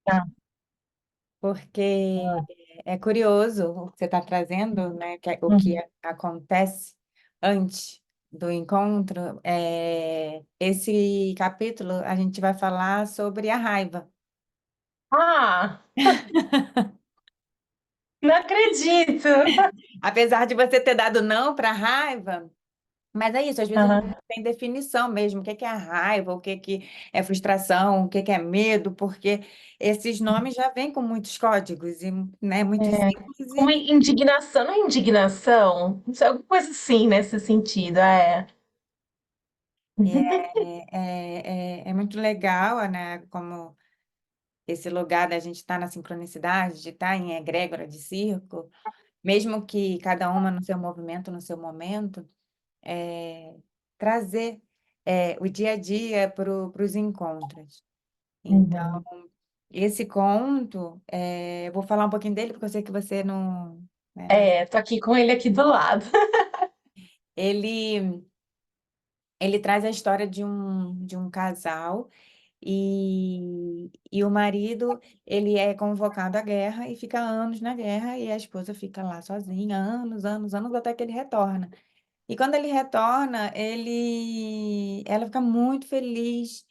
Tá. porque Ah, é curioso o que você está trazendo, né? O que uhum. acontece antes do encontro. Esse capítulo a gente vai falar sobre a raiva. Ah, não acredito! Apesar de você ter dado não para a raiva, mas é isso, às vezes a gente Aham. não tem definição mesmo, o que que é a raiva, o que que é frustração, o que que é medo, porque esses nomes já vêm com muitos códigos e, né, muitos É, símbolos como indignação, não é indignação? Isso é alguma coisa assim, nesse sentido, é. e é muito legal, né, como esse lugar da gente estar na sincronicidade, de estar em egrégora de círculo, mesmo que cada uma no seu movimento, no seu momento, é, trazer o dia a dia para os encontros. Então, Uhum. esse conto, eu vou falar um pouquinho dele, porque eu sei que você não, né, É, tô aqui com ele aqui do lado. ele, ele traz a história de um casal e o marido, ele é convocado à guerra e fica anos na guerra e a esposa fica lá sozinha, anos, anos, anos, até que ele retorna. E quando ele retorna, ela fica muito feliz,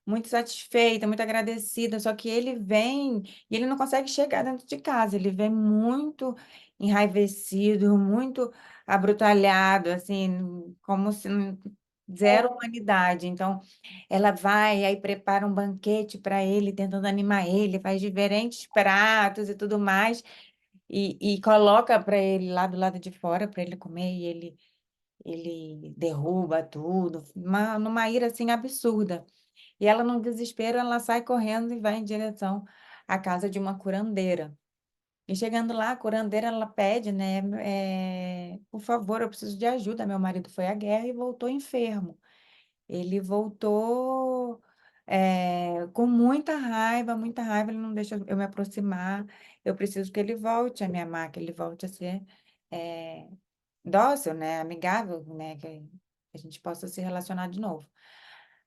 muito satisfeita, muito agradecida, só que ele vem e ele não consegue chegar dentro de casa, ele vem muito enraivecido, muito abrutalhado, assim, como se zero humanidade. Então, ela vai aí prepara um banquete para ele, tentando animar ele, faz diferentes pratos e tudo mais, e coloca para ele lá do lado de fora para ele comer, e ele derruba tudo, numa ira assim absurda. E ela, no desespero, ela sai correndo e vai em direção à casa de uma curandeira. E chegando lá, a curandeira, ela pede, né, por favor, eu preciso de ajuda. Meu marido foi à guerra e voltou enfermo. Ele voltou com muita raiva, ele não deixa eu me aproximar. Eu preciso que ele volte a me amar, que ele volte a ser é, dócil, né, amigável, né, que a gente possa se relacionar de novo.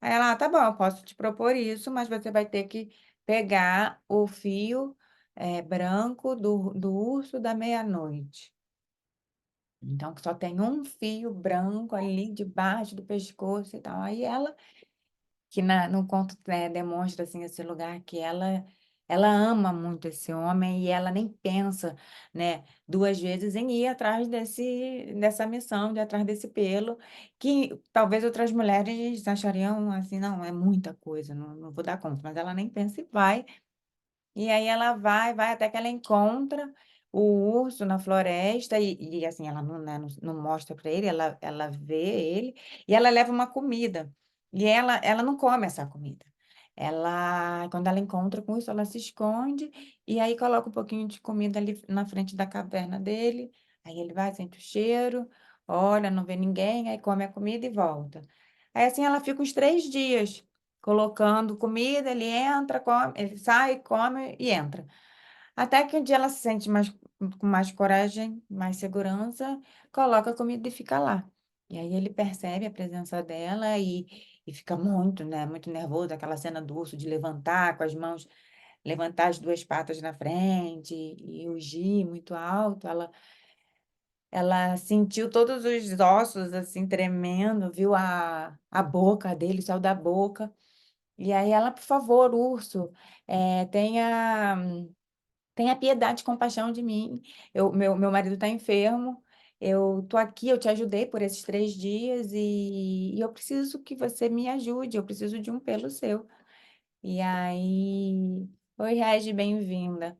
Aí ela, tá bom, eu posso te propor isso, mas você vai ter que pegar o fio branco do urso da meia-noite. Então, que só tem um fio branco ali debaixo do pescoço e tal. Aí ela que no conto demonstra assim esse lugar que ela ama muito esse homem e ela nem pensa, né, duas vezes em ir atrás dessa missão, de ir atrás desse pelo, que talvez outras mulheres achariam assim, não, é muita coisa, não vou dar conta, mas ela nem pensa e vai. E aí ela vai até que ela encontra o urso na floresta e assim, ela não, né, não mostra para ele, ela vê ele e ela leva uma comida. E ela não come essa comida. Quando ela encontra com isso, ela se esconde e aí coloca um pouquinho de comida ali na frente da caverna dele. Aí ele vai, sente o cheiro, olha, não vê ninguém, aí come a comida e volta. Aí assim ela fica uns 3 dias colocando comida, ele entra, come, ele sai, come e entra. Até que um dia ela se sente com mais coragem, mais segurança, coloca a comida e fica lá. E aí ele percebe a presença dela e fica muito, né, muito nervoso, aquela cena do urso de levantar com as mãos, levantar as duas patas na frente e rugir muito alto. Ela sentiu todos os ossos assim tremendo, viu a boca dele, o céu da boca. E aí ela, por favor, urso, tenha piedade e compaixão de mim. Meu marido está enfermo, eu tô aqui, eu te ajudei por esses 3 dias e eu preciso que você me ajude, eu preciso de um pelo seu. E aí, oi, Regi, bem-vinda.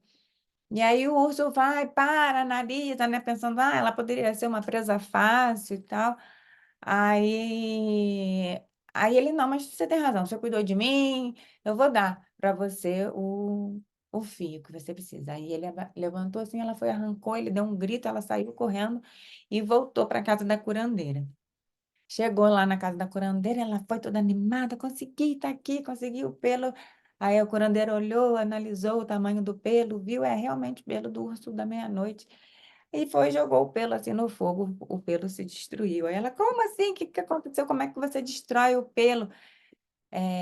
E aí o urso vai, para, analisa, né? Pensando, ela poderia ser uma presa fácil e tal. Aí, aí ele, não, mas você tem razão, você cuidou de mim, eu vou dar para você o fio que você precisa. Aí ele levantou assim, ela foi, arrancou, ele deu um grito, ela saiu correndo e voltou para a casa da curandeira. Chegou lá na casa da curandeira, ela foi toda animada, consegui, tá aqui, consegui o pelo. Aí a curandeira olhou, analisou o tamanho do pelo, viu, é realmente o pelo do urso da meia-noite. E foi, jogou o pelo assim no fogo, o pelo se destruiu. Aí ela, como assim? O que que aconteceu? Como é que você destrói o pelo?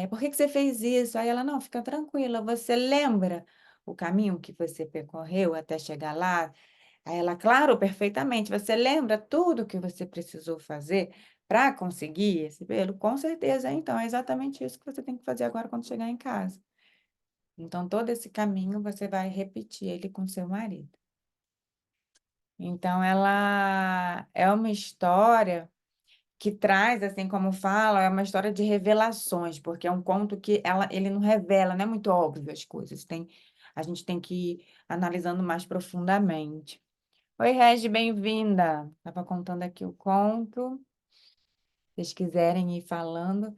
Por que que você fez isso? Aí ela, não, fica tranquila, você lembra o caminho que você percorreu até chegar lá? Aí ela, claro, perfeitamente. Você lembra tudo que você precisou fazer para conseguir esse pelo? Com certeza, então, é exatamente isso que você tem que fazer agora quando chegar em casa. Então, todo esse caminho você vai repetir ele com seu marido. Então, ela é uma história que traz, assim como fala, é uma história de revelações, porque é um conto que ele não revela, não é muito óbvio as coisas, a gente tem que ir analisando mais profundamente. Oi, Regi, bem-vinda. Estava contando aqui o conto. Se vocês quiserem ir falando,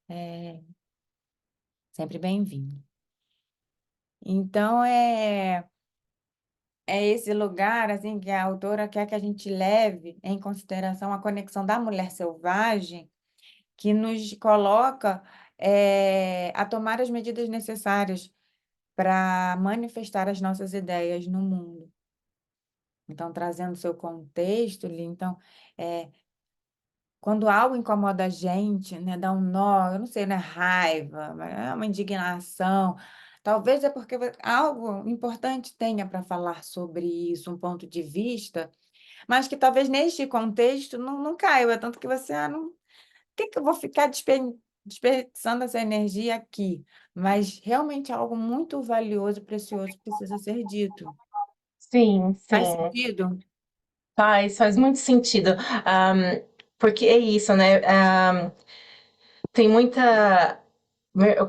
é sempre bem-vindo. Então, é esse lugar assim que a autora quer que a gente leve em consideração a conexão da mulher selvagem, que nos coloca a tomar as medidas necessárias para manifestar as nossas ideias no mundo. Então, trazendo seu contexto, Li, então, é, quando algo incomoda a gente, né, dá um nó, eu não sei, não é raiva, mas é uma indignação. Talvez é porque algo importante tenha para falar sobre isso, um ponto de vista, mas que talvez neste contexto não caiba, tanto que você, não, por que eu vou ficar desperdiçando essa energia aqui? Mas realmente é algo muito valioso e precioso precisa ser dito. Sim, Faz sim. sentido? Faz muito sentido. Porque é isso, né? Tem muita.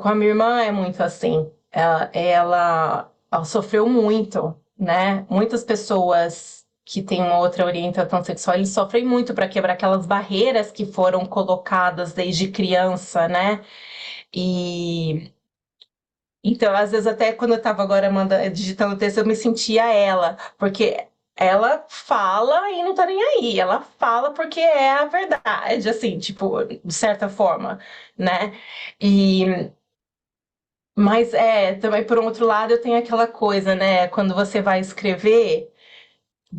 Com a minha irmã é muito assim. Ela sofreu muito, né? Muitas pessoas que têm uma outra orientação sexual, eles sofrem muito para quebrar aquelas barreiras que foram colocadas desde criança, né? E então, às vezes, até quando eu estava agora digitando o texto, eu me sentia ela, porque ela fala e não tá nem aí. Ela fala porque é a verdade, assim, tipo, de certa forma, né? E mas também por um outro lado eu tenho aquela coisa, né? Quando você vai escrever,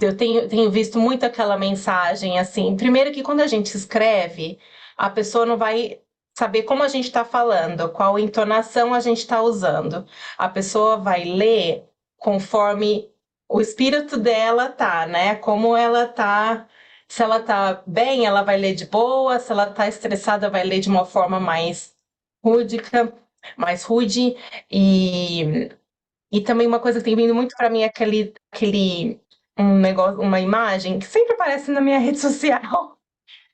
eu tenho visto muito aquela mensagem assim. Primeiro que quando a gente escreve, a pessoa não vai saber como a gente está falando, qual entonação a gente está usando. A pessoa vai ler conforme o espírito dela tá, né? Como ela tá. Se ela tá bem, ela vai ler de boa. Se ela tá estressada, vai ler de uma forma rúdica, mais rude. E também uma coisa que tem vindo muito para mim é aquele um negócio, uma imagem que sempre aparece na minha rede social.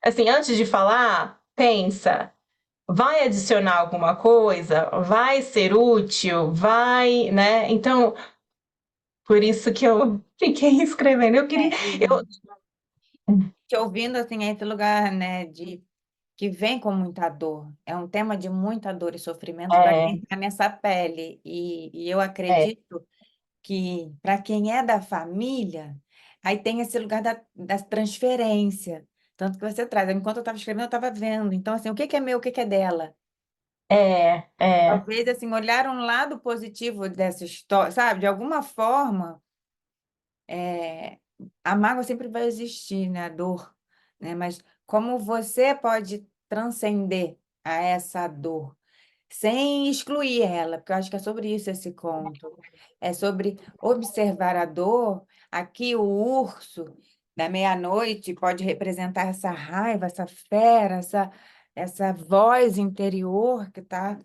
Assim, antes de falar, pensa, vai adicionar alguma coisa? Vai ser útil? Vai, né? Então, por isso que eu fiquei escrevendo. Eu queria, eu, Te ouvindo, assim, é esse lugar, né, de que vem com muita dor. É um tema de muita dor e sofrimento para é, quem está nessa pele. E eu é, acredito que, para quem é da família, aí tem esse lugar da transferência. Tanto que você traz. Enquanto eu estava escrevendo, eu estava vendo. Então, assim, o que que é meu, o que que é dela? é. Talvez, assim, olhar um lado positivo dessa história, sabe? De alguma forma, é, a mágoa sempre vai existir, né? A dor, né? Mas como você pode transcender a essa dor sem excluir ela, porque eu acho que é sobre isso esse conto. É sobre observar a dor. Aqui o urso da meia-noite pode representar essa raiva, essa fera, essa voz interior que tá,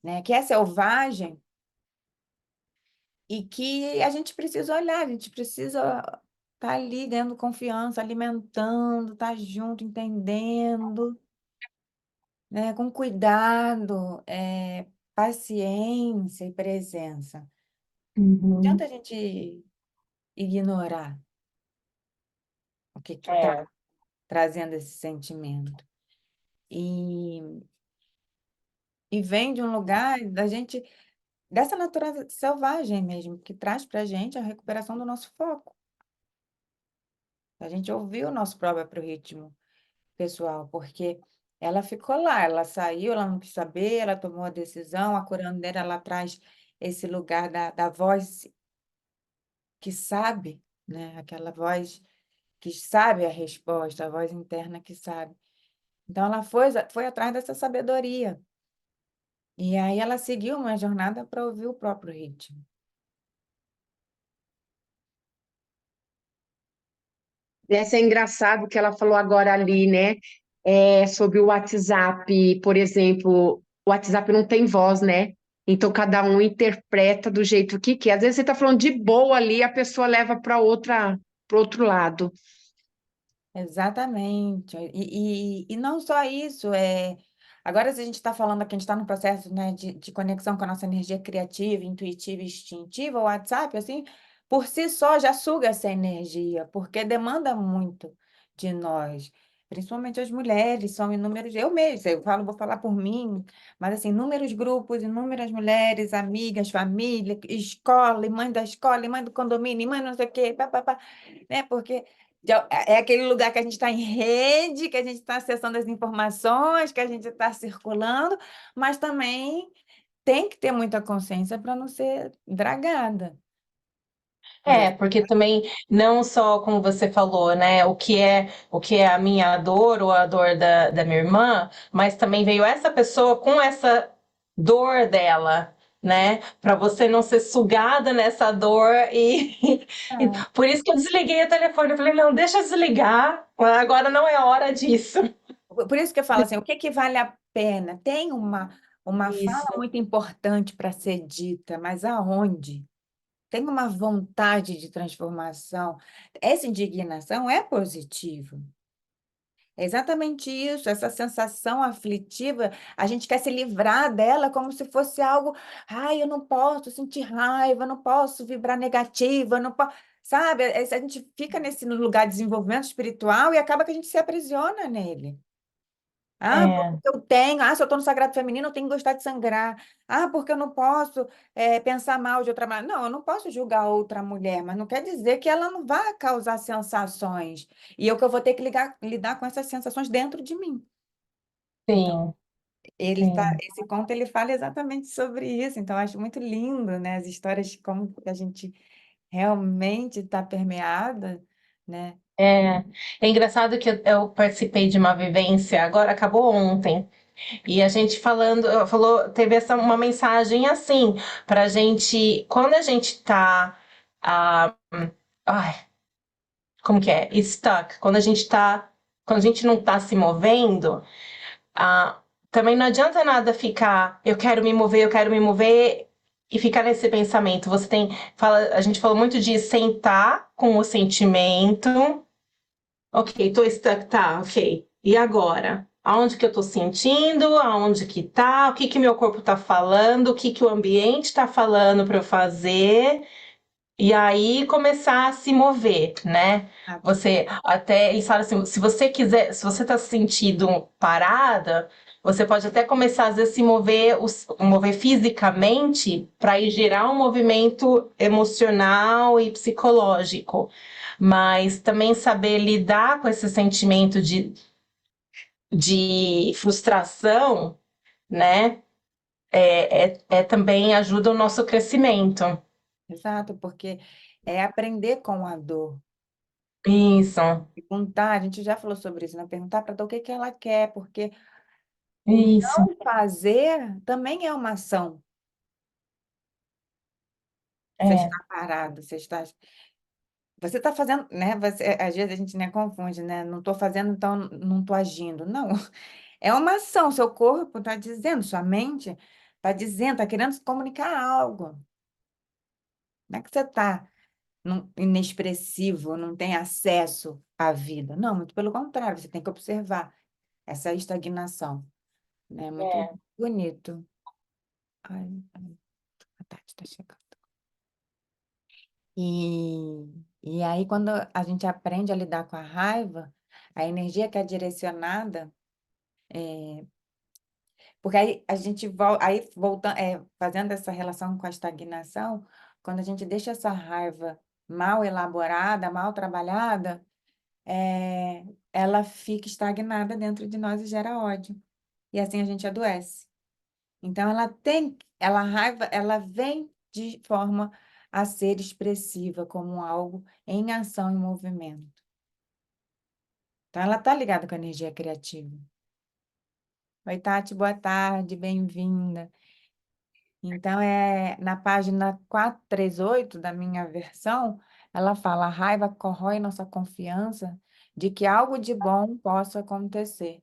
né, que é selvagem e que a gente precisa olhar, a gente precisa estar ali dando confiança, alimentando, estar junto, entendendo, né, com cuidado, paciência e presença. Não Uhum, adianta a gente ignorar o que está é, trazendo esse sentimento. E, e vem de um lugar da gente, dessa natureza selvagem mesmo, que traz para a gente a recuperação do nosso foco. A gente ouvir o nosso próprio ritmo pessoal, porque ela ficou lá, ela saiu, ela não quis saber, ela tomou a decisão, a curandeira, ela traz esse lugar da voz que sabe, né? Aquela voz que sabe a resposta, a voz interna que sabe. Então ela foi atrás dessa sabedoria. E aí ela seguiu uma jornada para ouvir o próprio ritmo. Essa é engraçado que ela falou agora ali, né? Sobre o WhatsApp, por exemplo, o WhatsApp não tem voz, né? Então cada um interpreta do jeito que quer. Às vezes você está falando de boa ali, a pessoa leva para outro lado. Exatamente. E não só isso, agora se a gente está falando aqui, a gente está no processo, né, de conexão com a nossa energia criativa, intuitiva e instintiva, o WhatsApp, assim, por si só já suga essa energia, porque demanda muito de nós, principalmente as mulheres, são inúmeros, eu mesma, eu falo, vou falar por mim, mas assim, inúmeros grupos, inúmeras mulheres, amigas, família, escola, e mãe da escola, e mãe do condomínio, e mãe não sei o quê, pá, pá, pá, né, porque é aquele lugar que a gente está em rede, que a gente está acessando as informações, que a gente está circulando, mas também tem que ter muita consciência para não ser dragada por É, essa. porque também não só como você falou, né, o que é a minha dor ou a dor da minha irmã, mas também veio essa pessoa com essa dor dela, né, para você não ser sugada nessa dor e É. por isso que eu desliguei o telefone. Eu falei, não, deixa eu desligar, agora não é hora disso. Por isso que eu falo assim, o que que vale a pena? Tem uma fala Isso, muito importante para ser dita, mas aonde? Tem uma vontade de transformação. Essa indignação é positiva. É exatamente isso, essa sensação aflitiva, a gente quer se livrar dela como se fosse algo, ai, eu não posso sentir raiva, eu não posso vibrar negativa, eu não posso, sabe? A gente fica nesse lugar de desenvolvimento espiritual e acaba que a gente se aprisiona nele. Ah, é, porque eu tenho, se eu estou no sagrado feminino, eu tenho que gostar de sangrar. Ah, porque eu não posso pensar mal de outra mulher. Não, eu não posso julgar outra mulher, mas não quer dizer que ela não vai causar sensações. E eu que eu vou ter que lidar com essas sensações dentro de mim. Então, sim, sim. esse conto ele fala exatamente sobre isso. Então, eu acho muito lindo, né? As histórias, como que a gente realmente está permeada, né? É, é engraçado que eu participei de uma vivência, agora acabou ontem. E a gente falou, teve uma mensagem assim, pra gente, quando a gente tá, ah, ai, como que é? Stuck, quando a gente não tá se movendo, ah, também não adianta nada ficar, eu quero me mover e ficar nesse pensamento. A gente falou muito de sentar com o sentimento. Ok, tô stuck, tá, ok. E agora? Aonde que eu tô sentindo? Aonde que tá? O que que meu corpo tá falando? O que que o ambiente tá falando para eu fazer? E aí começar a se mover, né? Ah, Você até, eles falam assim, se você quiser, se você tá se sentindo parada, você pode até começar às vezes se mover, mover fisicamente para ir gerar um movimento emocional e psicológico, mas também saber lidar com esse sentimento de frustração, né? Também ajuda o nosso crescimento. exato, porque é aprender com a dor. Isso, Perguntar, a gente já falou sobre isso, né? Perguntar para a dor o que que ela quer, porque o isso. não fazer também é uma ação. Você É. está parado, você está fazendo, né? Às vezes a gente, né, confunde, né? Não estou fazendo, então não estou agindo. Não, é uma ação. Seu corpo está dizendo, sua mente está dizendo, está querendo se comunicar algo. Não é que você está inexpressivo, não tem acesso à vida. Não, muito pelo contrário, você tem que observar essa estagnação, né? Muito É. bonito. Ai, a Tati está chegando. E aí, quando a gente aprende a lidar com a raiva, a energia que é direcionada, porque aí a gente volta, fazendo essa relação com a estagnação, quando a gente deixa essa raiva mal elaborada, mal trabalhada, ela fica estagnada dentro de nós e gera ódio. E assim a gente adoece. Então, a raiva, ela vem de forma a ser expressiva, como algo em ação e movimento. Então, ela está ligada com a energia criativa. Oi, Tati, boa tarde, bem-vinda. Então, na página 438 da minha versão, ela fala: a raiva corrói nossa confiança de que algo de bom possa acontecer.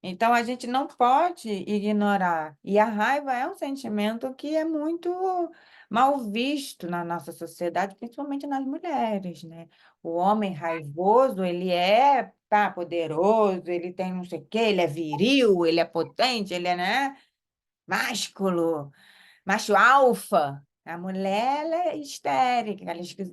Então, a gente não pode ignorar. E a raiva é um sentimento que é muito mal visto na nossa sociedade, principalmente nas mulheres, né? O homem raivoso, ele tá, poderoso, ele tem não sei o quê, ele é viril, ele é potente, ele é, né, másculo, macho alfa. A mulher, ela é histérica,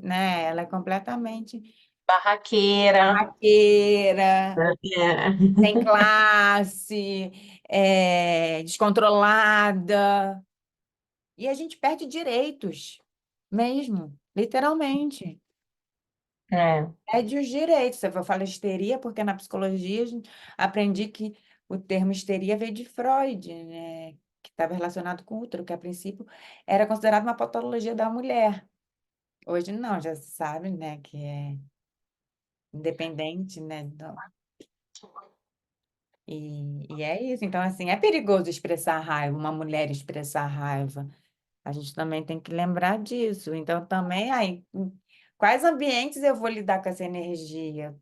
né? Ela é completamente Barraqueira. barraqueira, É. sem classe, descontrolada. E a gente perde direitos, mesmo, literalmente. É. Perde os direitos. Eu falo histeria porque na psicologia aprendi que o termo histeria veio de Freud, né? Que estava relacionado com o útero, que a princípio era considerado uma patologia da mulher. Hoje não, já se sabe, né, que é independente, né? E é isso. Então, assim, é perigoso expressar raiva, uma mulher expressar raiva. A gente também tem que lembrar disso. Então, também, aí, em quais ambientes eu vou lidar com essa energia?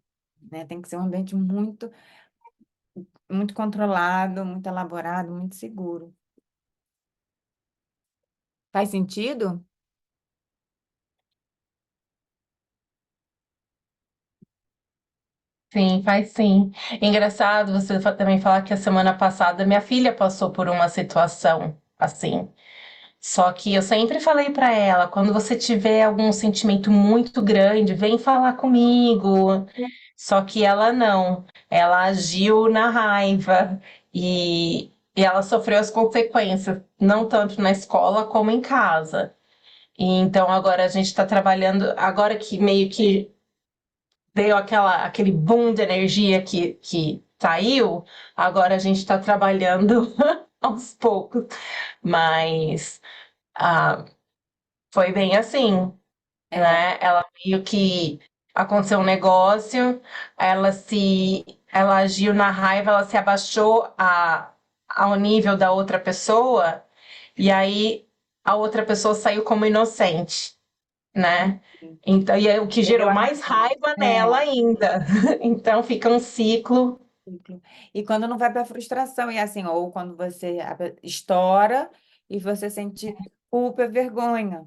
Né? Tem que ser um ambiente muito, muito controlado, muito elaborado, muito seguro. Faz sentido? Sim, faz sim. Engraçado você também falar que a semana passada minha filha passou por uma situação assim. Só que eu sempre falei para ela, quando você tiver algum sentimento muito grande, vem falar comigo. Só que ela não, ela agiu na raiva e ela sofreu as consequências, não tanto na escola como em casa. E então agora a gente está trabalhando, agora que meio que deu aquele boom de energia que saiu, agora a gente está trabalhando aos poucos. Mas ah, foi bem assim, É, né? Ela meio que aconteceu um negócio, ela agiu na raiva, ela se abaixou ao nível da outra pessoa, e aí a outra pessoa saiu como inocente, né? Então, e é o que perdeu gerou a mais razão. raiva nela ainda. Então fica um ciclo. Ciclo. E quando não vai para a frustração, e assim, ou quando você estoura e você sente culpa e vergonha.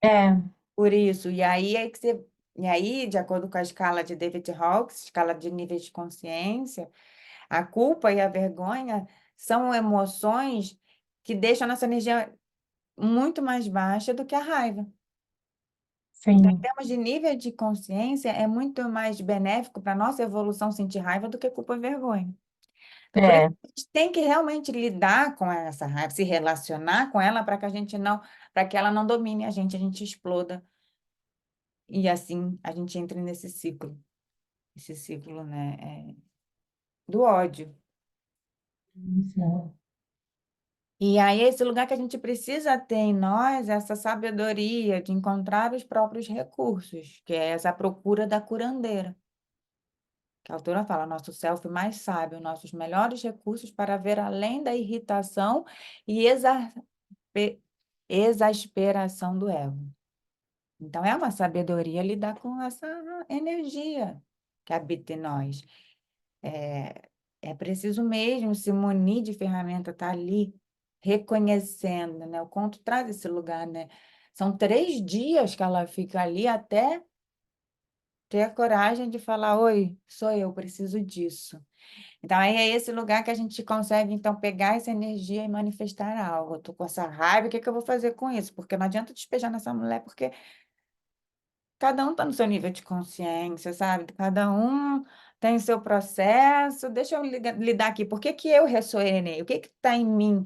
É, Por isso, e aí, de acordo com a escala de David Hawkes, escala de níveis de consciência, a culpa e a vergonha são emoções que deixam a nossa energia muito mais baixa do que a raiva. Então, em sim. termos de nível de consciência, é muito mais benéfico para a nossa evolução sentir raiva do que culpa e vergonha. Então, por isso, É, a gente tem que realmente lidar com essa raiva, se relacionar com ela para que ela não domine a gente exploda. E assim a gente entra nesse ciclo. Esse ciclo, né, do ódio. sim. E aí, esse lugar que a gente precisa ter em nós, essa sabedoria de encontrar os próprios recursos, que é essa procura da curandeira. Que a autora fala, nosso self mais sábio, nossos melhores recursos para ver além da irritação e exasperação do ego. Então, é uma sabedoria lidar com essa energia que habita em nós. É preciso mesmo se munir de ferramenta, estar ali reconhecendo, né? O conto traz esse lugar, né? São 3 dias que ela fica ali até ter a coragem de falar, oi, sou eu, preciso disso. Então, aí é esse lugar que a gente consegue, então, pegar essa energia e manifestar algo. Eu tô com essa raiva, o que que eu vou fazer com isso? Porque não adianta despejar nessa mulher, porque cada um está no seu nível de consciência, sabe? Cada um tem o seu processo. Deixa eu lidar aqui. Por que que eu ressoei? O que que está em mim,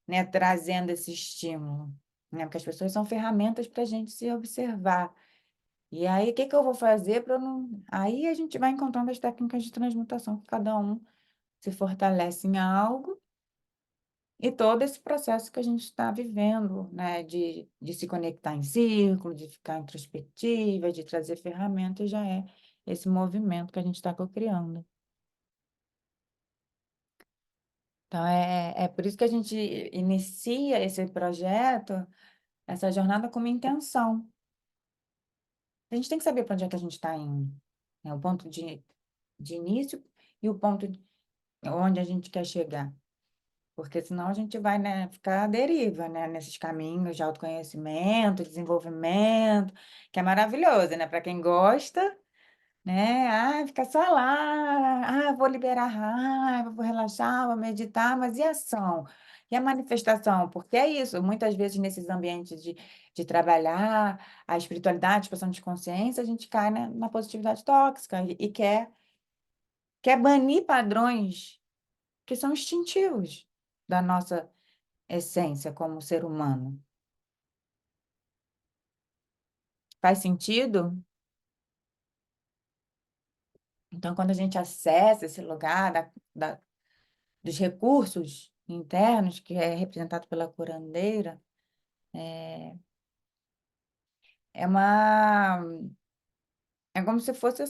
né, trazendo esse estímulo? Né? Porque as pessoas são ferramentas para a gente se observar. E aí, o que que eu vou fazer para não... Aí a gente vai encontrando as técnicas de transmutação, que cada um se fortalece em algo. E todo esse processo que a gente está vivendo, né, de se conectar em círculo, de ficar introspectiva, de trazer ferramentas, já é esse movimento que a gente está criando. Então, é por isso que a gente inicia esse projeto, essa jornada com uma intenção. A gente tem que saber para onde é que a gente está indo, né? O ponto de início e o ponto onde a gente quer chegar. Porque senão a gente vai, né, ficar à deriva, né, nesses caminhos de autoconhecimento, desenvolvimento, que é maravilhoso, né? Para quem gosta, né? Ah, fica só lá, vou liberar raiva, vou relaxar, vou meditar, mas e a ação? E a manifestação? Porque é isso, muitas vezes nesses ambientes de trabalhar a espiritualidade, expansão de consciência, a gente cai na positividade tóxica e quer banir padrões que são instintivos da nossa essência como ser humano. Faz sentido? Então, quando a gente acessa esse lugar dos recursos internos, que é representado pela curandeira, é uma, é como se fosse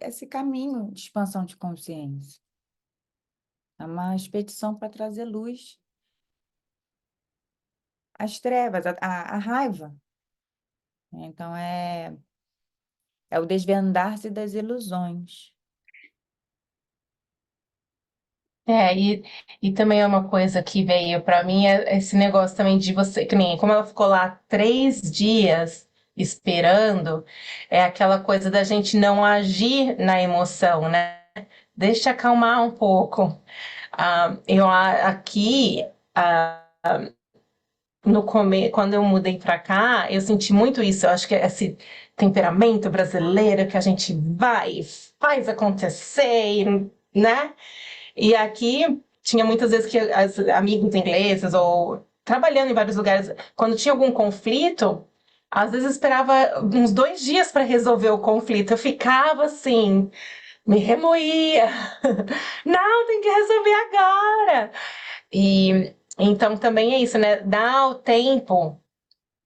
esse caminho de expansão de consciência. É uma expedição para trazer luz às trevas, à raiva. Então, é o desvendar-se das ilusões. E também é uma coisa que veio para mim, é esse negócio também de você, que nem como ela ficou lá 3 dias esperando, é aquela coisa da gente não agir na emoção, né? Deixa acalmar um pouco. Aqui, quando eu mudei para cá, eu senti muito isso. Eu acho que é esse temperamento brasileiro que a gente vai, e faz acontecer, né? E aqui tinha muitas vezes que as amigos ingleses ou trabalhando em vários lugares, quando tinha algum conflito, às vezes esperava uns 2 dias para resolver o conflito. Eu ficava assim, me remoía. Não, tem que resolver agora. E então também é isso, né? Dá o tempo,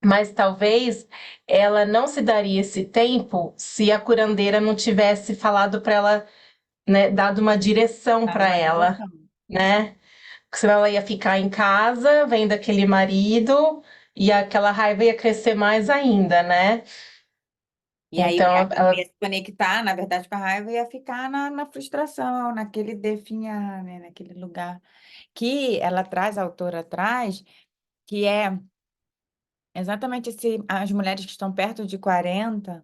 mas talvez ela não se daria esse tempo se a curandeira não tivesse falado para ela, né, dado uma direção Dar para uma ela, direção. né? Porque senão ela ia ficar em casa, vendo aquele marido, e aquela raiva ia crescer mais ainda, né? E aí Então, ela não ia se conectar, na verdade, com a raiva, ia ficar na frustração, naquele definhar, né? Naquele lugar. Que ela traz, a autora traz, que é exatamente as mulheres que estão perto de 40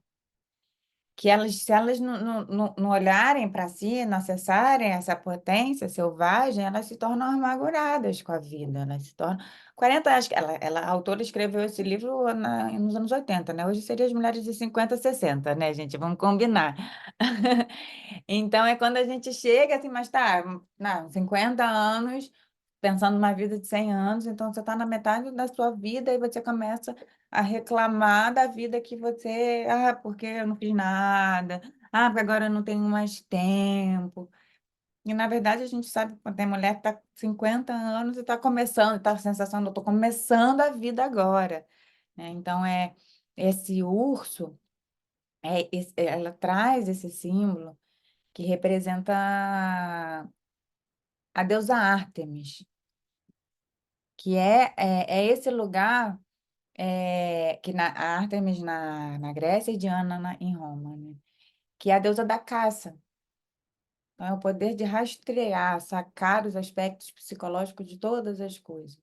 que elas, se elas não olharem para si, não acessarem essa potência selvagem, elas se tornam amarguradas com a vida, elas se tornam... 40, acho que a autora escreveu esse livro nos anos 80, né? Hoje seria as mulheres de 50, 60, né, gente? Vamos combinar. Então, é quando a gente chega assim, mas tá, não, 50 anos, pensando numa vida de 100 anos, então você está na metade da sua vida e você começa a reclamar da vida que você, porque eu não fiz nada, porque agora eu não tenho mais tempo. E, na verdade, a gente sabe que tem mulher que está com 50 anos e está começando, está a sensação de eu estou começando a vida agora, né? Então, esse urso, ela traz esse símbolo que representa a deusa Ártemis, que é esse lugar que a Ártemis na Grécia e Diana em Roma, né? Que é a deusa da caça. Então, é o poder de rastrear, sacar os aspectos psicológicos de todas as coisas.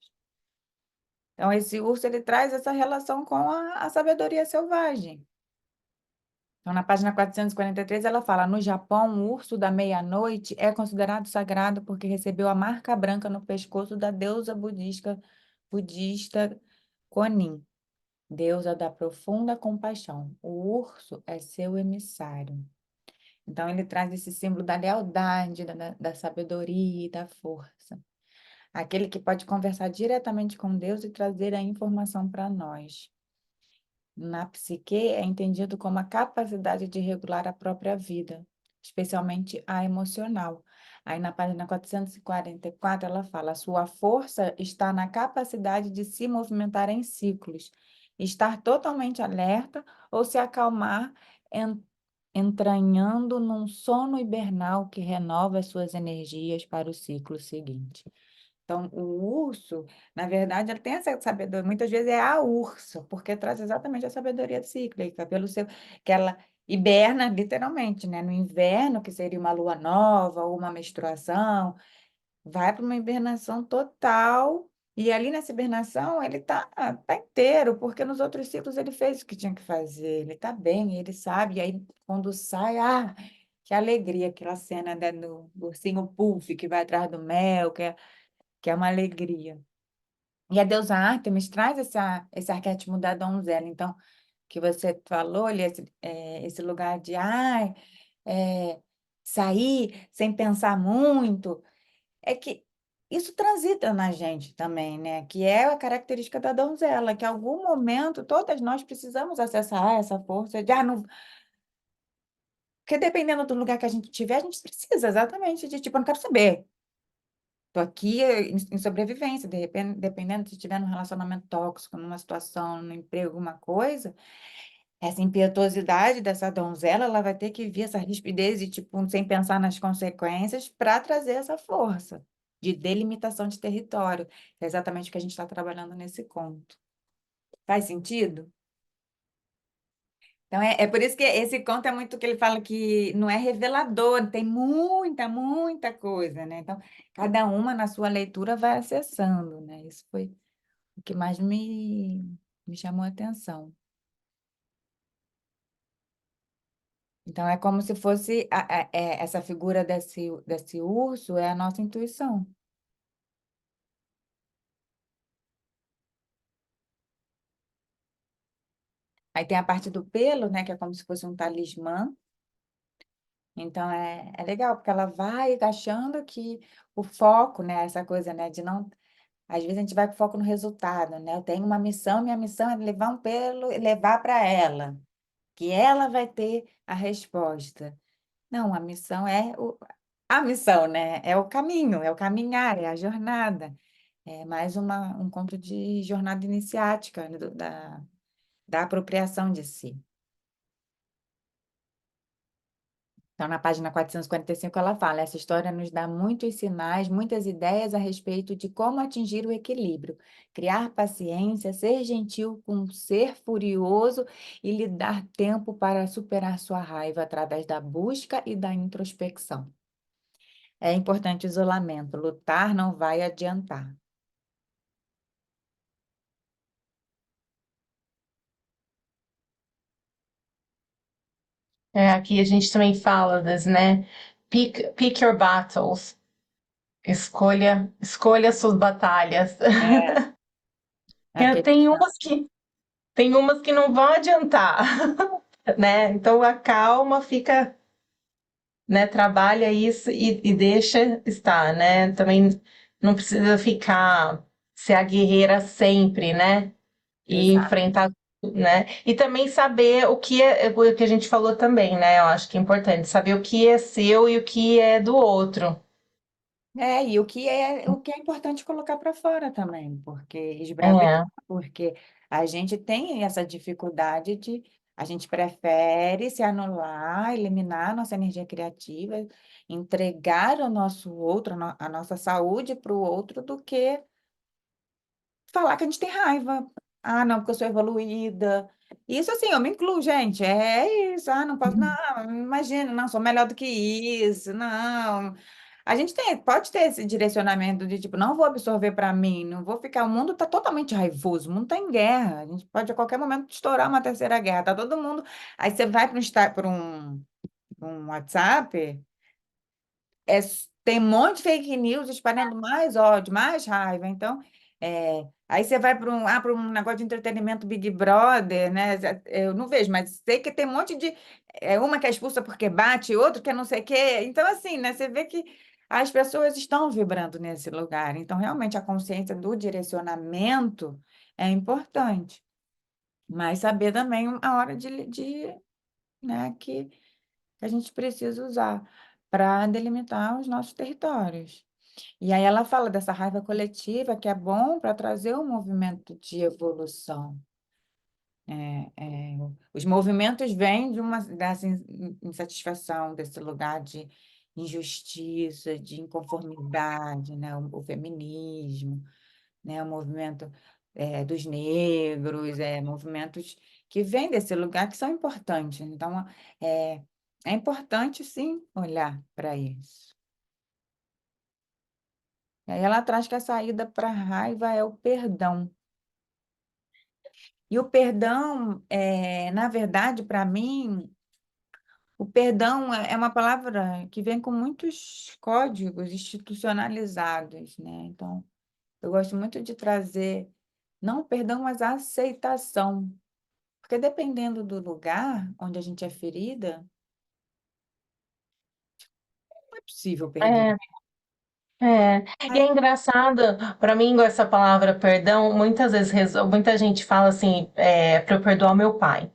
Então, esse urso ele traz essa relação com a sabedoria selvagem. Então, na página 443, ela fala: no Japão, o urso da meia-noite é considerado sagrado porque recebeu a marca branca no pescoço da deusa budista Konin, deusa da profunda compaixão. O urso é seu emissário. Então, ele traz esse símbolo da lealdade, da sabedoria e da força. Aquele que pode conversar diretamente com Deus e trazer a informação para nós. Na psique, é entendido como a capacidade de regular a própria vida, especialmente a emocional. Aí, na página 444, ela fala: sua força está na capacidade de se movimentar em ciclos, estar totalmente alerta ou se acalmar entranhando num sono hibernal que renova as suas energias para o ciclo seguinte. Então, o urso, na verdade, ele tem essa sabedoria, muitas vezes é a ursa, porque traz exatamente a sabedoria cíclica, pelo seu, que ela hiberna literalmente, né? No inverno, que seria uma lua nova ou uma menstruação, vai para uma hibernação total, e ali nessa hibernação ele tá inteiro, porque nos outros ciclos ele fez o que tinha que fazer, ele tá bem, ele sabe, e aí quando sai, que alegria, aquela cena, né, do ursinho Puff que vai atrás do mel, que é uma alegria. E a deusa Ártemis traz esse arquétipo da donzela. Então, que você falou, ali, esse lugar de sair sem pensar muito, é que isso transita na gente também, né? Que é a característica da donzela, que em algum momento todas nós precisamos acessar essa força de, não... Porque dependendo do lugar que a gente estiver, a gente precisa exatamente de, tipo, eu não quero saber. Estou aqui em sobrevivência, de repente, dependendo se estiver num relacionamento tóxico, numa situação, no emprego, alguma coisa, essa impetuosidade dessa donzela, ela vai ter que vir essa rispidez e, tipo, sem pensar nas consequências, para trazer essa força de delimitação de território. É exatamente o que a gente está trabalhando nesse conto. Faz sentido? Então, é por isso que esse conto é muito que ele fala que não é revelador, tem muita, muita coisa, né? Então, cada uma na sua leitura vai acessando, né? Isso foi o que mais me chamou a atenção. Então, é como se fosse essa figura desse urso é a nossa intuição. Aí tem a parte do pelo, né? Que é como se fosse um talismã. Então, é legal, porque ela vai achando que o foco, né? Essa coisa, né? De não... Às vezes a gente vai com foco no resultado, né? Eu tenho uma missão, minha missão é levar um pelo e levar para ela, que ela vai ter a resposta. Não, a missão a missão, né? É o caminho, é o caminhar, é a jornada. É mais um conto de jornada iniciática, né, da apropriação de si. Então, na página 445, ela fala: essa história nos dá muitos sinais, muitas ideias a respeito de como atingir o equilíbrio, criar paciência, ser gentil com um ser furioso e lhe dar tempo para superar sua raiva através da busca e da introspecção. É importante o isolamento, lutar não vai adiantar. Aqui a gente também fala né? Pick your battles. Escolha suas batalhas. É porque Tem umas que não vão adiantar, né? Então a calma fica, né? Trabalha isso e deixa estar, né? Também não precisa ficar ser a guerreira sempre, né? E Exato. enfrentar, né? E também saber o que a gente falou também, né? Eu acho que é importante saber o que é seu e o que é do outro. E o que é importante colocar para fora também, porque esbravejar, É. porque a gente tem essa dificuldade de a gente prefere se anular, eliminar a nossa energia criativa, entregar o nosso outro, a nossa saúde para o outro, do que falar que a gente tem raiva. Ah, não, porque eu sou evoluída. Isso assim, eu me incluo, gente. É isso. Ah, não posso. Não, imagina, não, sou melhor do que isso. Não. A gente pode ter esse direcionamento de tipo, não vou absorver para mim, não vou ficar. O mundo está totalmente raivoso, o mundo está em guerra. A gente pode a qualquer momento estourar uma terceira guerra. Tá todo mundo. Aí você vai para um WhatsApp. Tem um monte de fake news espalhando mais ódio, mais raiva. Então, aí você vai para um negócio de entretenimento Big Brother, né? Eu não vejo, mas sei que tem um monte de. Uma que é expulsa porque bate, outro que é não sei o quê. Então, assim, né? Você vê que as pessoas estão vibrando nesse lugar. Então, realmente, a consciência do direcionamento é importante. Mas saber também a hora né, que a gente precisa usar para delimitar os nossos territórios. E aí ela fala dessa raiva coletiva que é bom para trazer um movimento de evolução. Os movimentos vêm dessa insatisfação, desse lugar de injustiça, de inconformidade, né? O feminismo, né? O movimento dos negros, movimentos que vêm desse lugar que são importantes. Então, é, é importante, sim, olhar para isso. E aí ela traz que a saída para a raiva é o perdão. E o perdão, na verdade, para mim, o perdão é uma palavra que vem com muitos códigos institucionalizados, né? Então, eu gosto muito de trazer, não o perdão, mas a aceitação. Porque dependendo do lugar onde a gente é ferida, não é possível perdoar. É, e é engraçado, para mim, essa palavra perdão, muitas vezes, muita gente fala assim, para eu perdoar meu pai.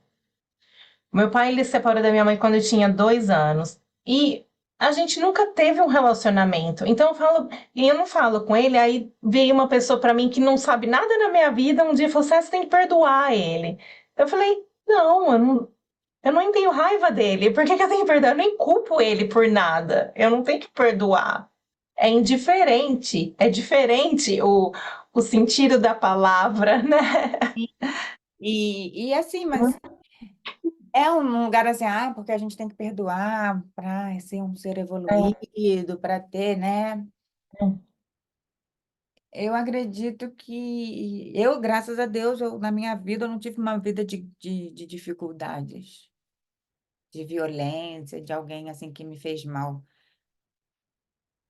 Meu pai, ele se separou da minha mãe quando eu tinha 2 anos. E a gente nunca teve um relacionamento. Então eu falo, e eu não falo com ele, aí veio uma pessoa para mim que não sabe nada na minha vida, um dia falou assim, você tem que perdoar ele. Eu falei, não, eu não tenho raiva dele. Por que que eu tenho que perdoar? Eu nem culpo ele por nada. Eu não tenho que perdoar. É indiferente. É diferente o sentido da palavra, né? E assim, mas é um lugar assim, porque a gente tem que perdoar para ser um ser evoluído, para ter, né? Eu acredito que graças a Deus, na minha vida, eu não tive uma vida de dificuldades, de violência, de alguém assim que me fez mal,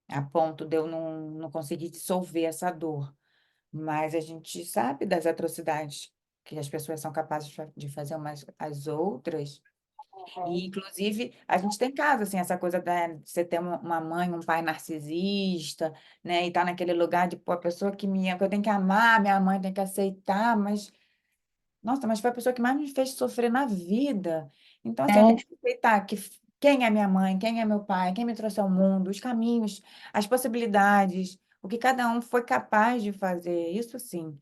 a ponto de eu não conseguir dissolver essa dor. Mas a gente sabe das atrocidades que as pessoas são capazes de fazer umas às outras. E, inclusive, a gente tem caso, assim, essa coisa de você ter uma mãe, um pai narcisista, né? E tá naquele lugar de, pô, a pessoa que eu tenho que amar, minha mãe tem que aceitar, mas, nossa, mas foi a pessoa que mais me fez sofrer na vida. Então, assim, eu tenho É, que aceitar quem é minha mãe, quem é meu pai, quem me trouxe ao mundo, os caminhos, as possibilidades, o que cada um foi capaz de fazer, isso sim.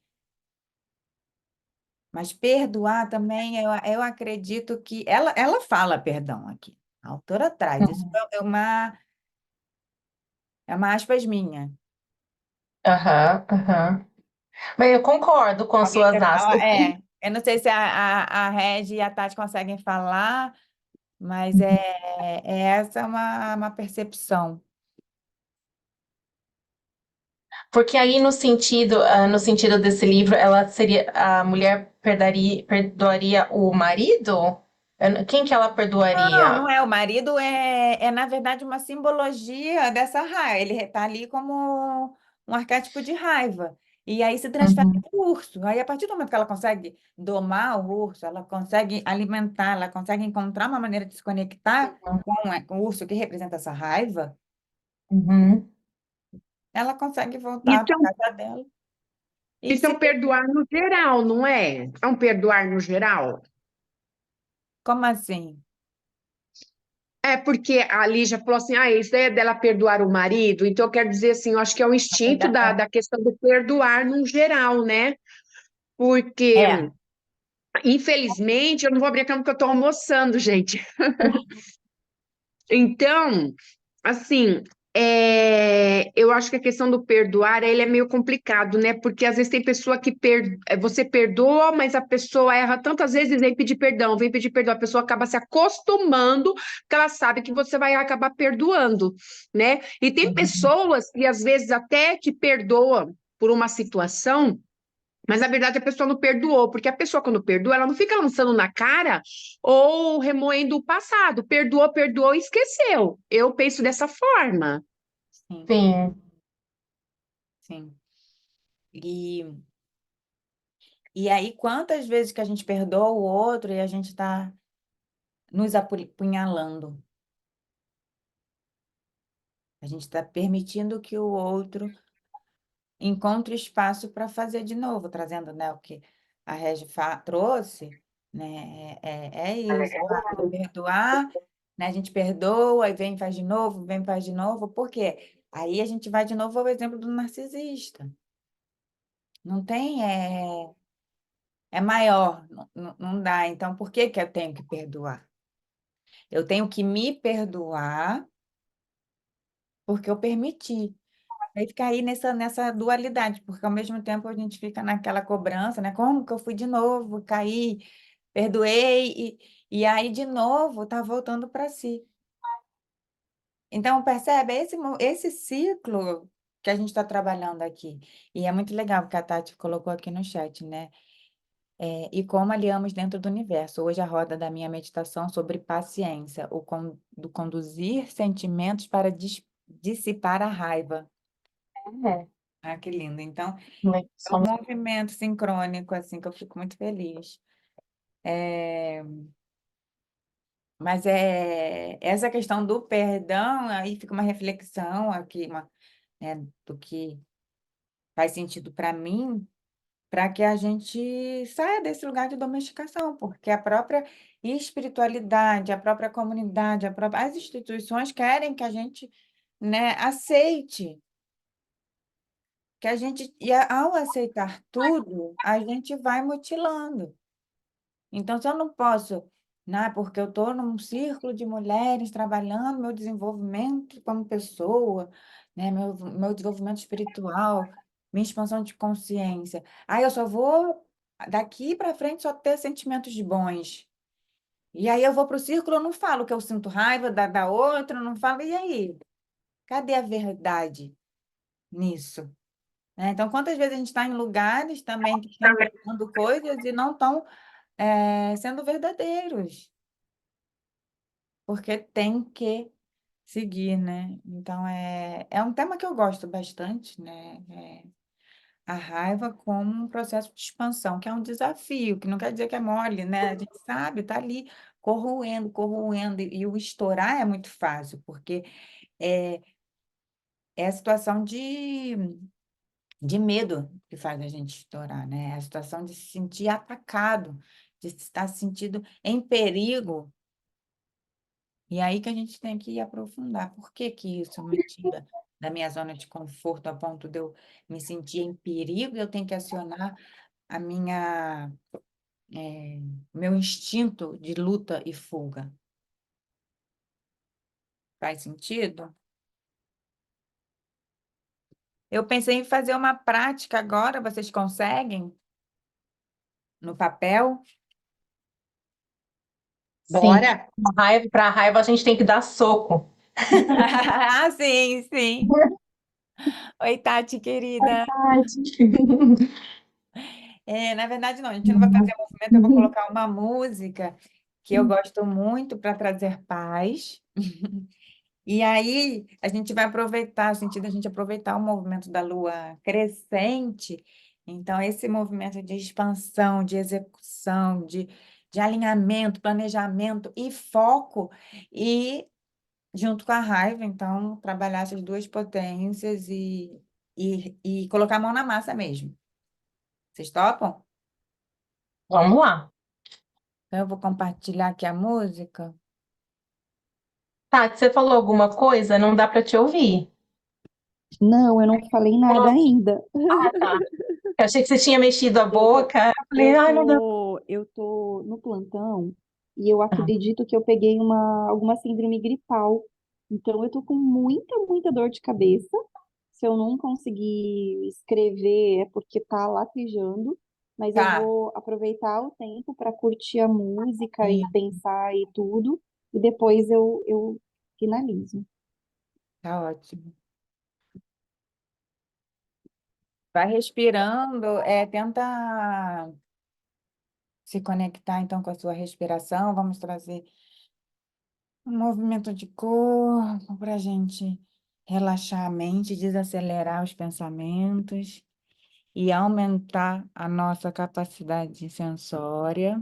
Mas perdoar também, eu acredito que ela fala perdão aqui. A autora traz. Isso é uma aspas minha. aham, aham. Mas eu concordo com as Alguém suas quer aspas. falar? Eu não sei se a Regi e a Tati conseguem falar, mas essa uma percepção. Porque aí no sentido desse livro, a mulher perdoaria o marido? Quem que ela Não, não perdoaria? é. O marido na verdade, uma simbologia dessa raiva. Ele está ali como um arquétipo de raiva. E aí se transfere Uhum, para o urso. Aí, a partir do momento que ela consegue domar o urso, ela consegue alimentar, ela consegue encontrar uma maneira de se conectar com o urso que representa essa raiva, uhum. ela consegue voltar Isso para é um, casa dela. E isso é se, um perdoar no geral, não é? É um perdoar no geral. como assim? É porque a Lígia falou assim, isso daí é dela perdoar o marido. Então, eu quero dizer assim, eu acho que é um instinto da questão do perdoar no geral, né? Porque, É, infelizmente, eu não vou abrir a cama porque eu tô almoçando, gente. Então, assim, eu acho que a questão do perdoar, ele é meio complicado, né? Porque às vezes tem pessoa que você perdoa, mas a pessoa erra tantas vezes e vem pedir perdão. A pessoa acaba se acostumando, porque ela sabe que você vai acabar perdoando, né? E tem pessoas que às vezes até te perdoam por uma situação. Mas na verdade a pessoa não perdoou, porque a pessoa quando perdoa, ela não fica lançando na cara ou remoendo o passado. Perdoou, perdoou e esqueceu. Eu penso dessa forma. sim, Sim. sim. E, e aí, quantas vezes que a gente perdoa o outro e a gente está nos apunhalando? A gente está permitindo que o outro encontre espaço para fazer de novo, trazendo, né, o que a Regi trouxe, né? É isso, o perdoar, né? A gente perdoa, e vem e faz de novo, vem e faz de novo. Por quê? Aí a gente vai de novo ao exemplo do narcisista. Não tem, é maior, não dá. Então, por que que eu tenho que perdoar? Eu tenho que me perdoar porque eu permiti. Aí fica aí nessa dualidade, porque ao mesmo tempo a gente fica naquela cobrança, né? Como que eu fui de novo, caí, perdoei, e aí de novo tá voltando para si. Então, percebe? É esse ciclo que a gente está trabalhando aqui. E é muito legal, porque a Tati colocou aqui no chat, né? E como aliamos dentro do universo. Hoje a roda da minha meditação sobre paciência, do conduzir sentimentos para dissipar a raiva. É, Ah, que lindo. Então, né, é um movimento sincrônico, assim, que eu fico muito feliz. Mas essa questão do perdão, aí fica uma reflexão aqui, né, do que faz sentido para mim, para que a gente saia desse lugar de domesticação, porque a própria espiritualidade, a própria comunidade, as instituições querem que a gente, né, aceite, ao aceitar tudo, a gente vai mutilando. Então, se eu não posso, né, porque eu estou num círculo de mulheres trabalhando meu desenvolvimento como pessoa, né, meu desenvolvimento espiritual, minha expansão de consciência. Aí eu só vou, daqui para frente, só ter sentimentos bons. E aí eu vou para o círculo, eu não falo que eu sinto raiva da outra, eu não falo, e aí? Cadê a verdade nisso? Né? Então, quantas vezes a gente está em lugares também que estão pregando coisas e não estão sendo verdadeiros? Porque tem que seguir, né? Então, é um tema que eu gosto bastante, né? A raiva como um processo de expansão, que é um desafio, que não quer dizer que é mole, né? A gente sabe, tá ali corroendo, corroendo, e o estourar é muito fácil, porque é, é a situação de medo que faz a gente estourar, né? É a situação de se sentir atacado, de se estar sentido em perigo. E aí que a gente tem que aprofundar. Por que que isso me tira da minha zona de conforto a ponto de eu me sentir em perigo e eu tenho que acionar a meu instinto de luta e fuga? Faz sentido? Eu pensei em fazer uma prática agora, vocês conseguem? No papel? sim, Bora? para raiva a gente tem que dar soco. Ah, sim, sim. Oi, Tati, querida. Verdade. Na verdade, não, a gente não vai fazer movimento, eu vou colocar uma música que eu gosto muito para trazer paz. E aí a gente vai aproveitar, o sentido da gente aproveitar o movimento da lua crescente. Então, esse movimento de expansão, de execução, de alinhamento, planejamento e foco, e junto com a raiva, então, trabalhar essas duas potências e colocar a mão na massa mesmo. Vocês topam? Vamos lá. Então, eu vou compartilhar aqui a música. Tati, você falou alguma coisa? Não dá para te ouvir. Não, eu não falei nada ainda. Ah, tá. Eu achei que você tinha mexido a Eu tô, boca. Eu falei, eu ai, não dá. tô, eu tô no plantão e eu Ah, acredito que eu peguei alguma síndrome gripal. Então eu tô com muita dor de cabeça. Se eu não conseguir escrever é porque tá latejando, mas eu Tá. vou aproveitar o tempo para curtir a música e Sim, pensar e tudo, e depois eu finalizo. tá ótimo. Vai respirando, tenta se conectar então com a sua respiração. Vamos trazer um movimento de corpo para a gente relaxar a mente, desacelerar os pensamentos e aumentar a nossa capacidade sensória.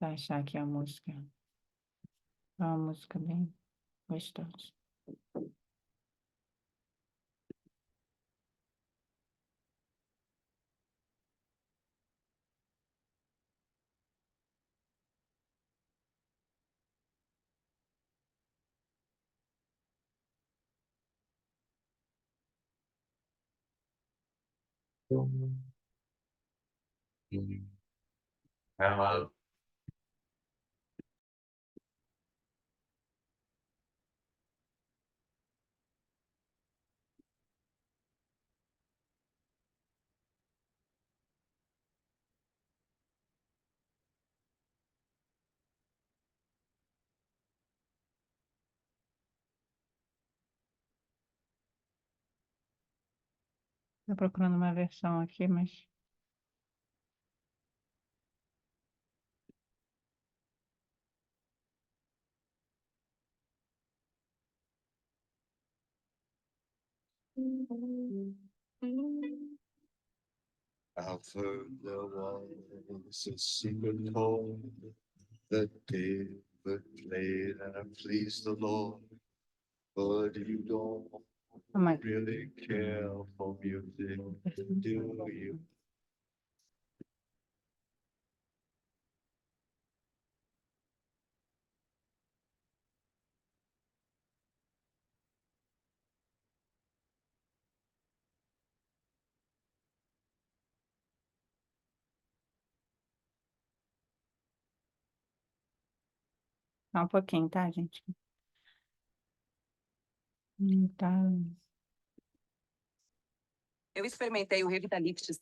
Vou achar aqui a música. É uma música bem gostosa. Estou procurando uma versão aqui, mas... I've heard there was a secret chord that David played and it pleased the Lord, but you don't Calma aí. really care for music, do you? Só um pouquinho, tá, gente? Tá. Eu experimentei o Revitalift.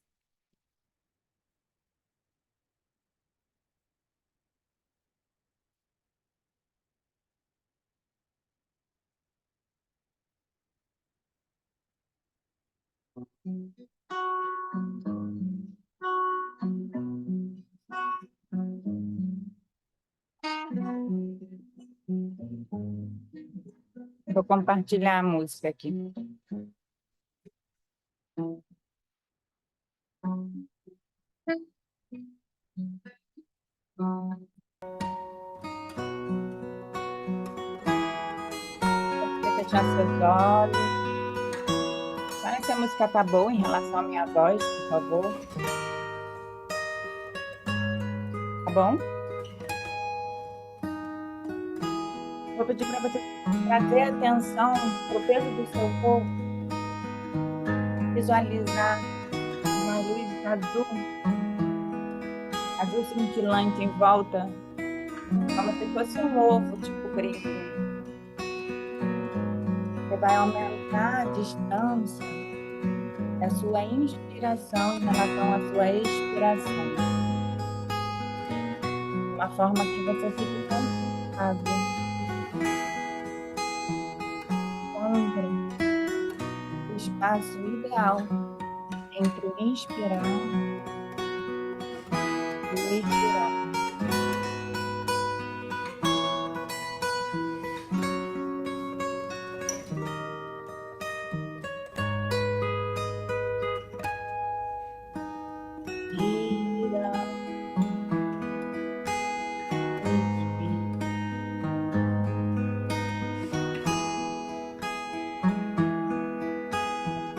Vou compartilhar a música aqui. Vou fechar seus olhos. Olha se a música tá boa em relação à minha voz, por favor. Tá bom? Vou pedir para você trazer atenção para o peso do seu corpo, visualizar uma luz azul cintilante em volta, como se fosse um ovo tipo preto. Você vai aumentar a distância da sua inspiração em relação à sua expiração, de uma forma que você fique confortável. Encontre o espaço ideal entre o inspirar e o expirar. Inspira, expira.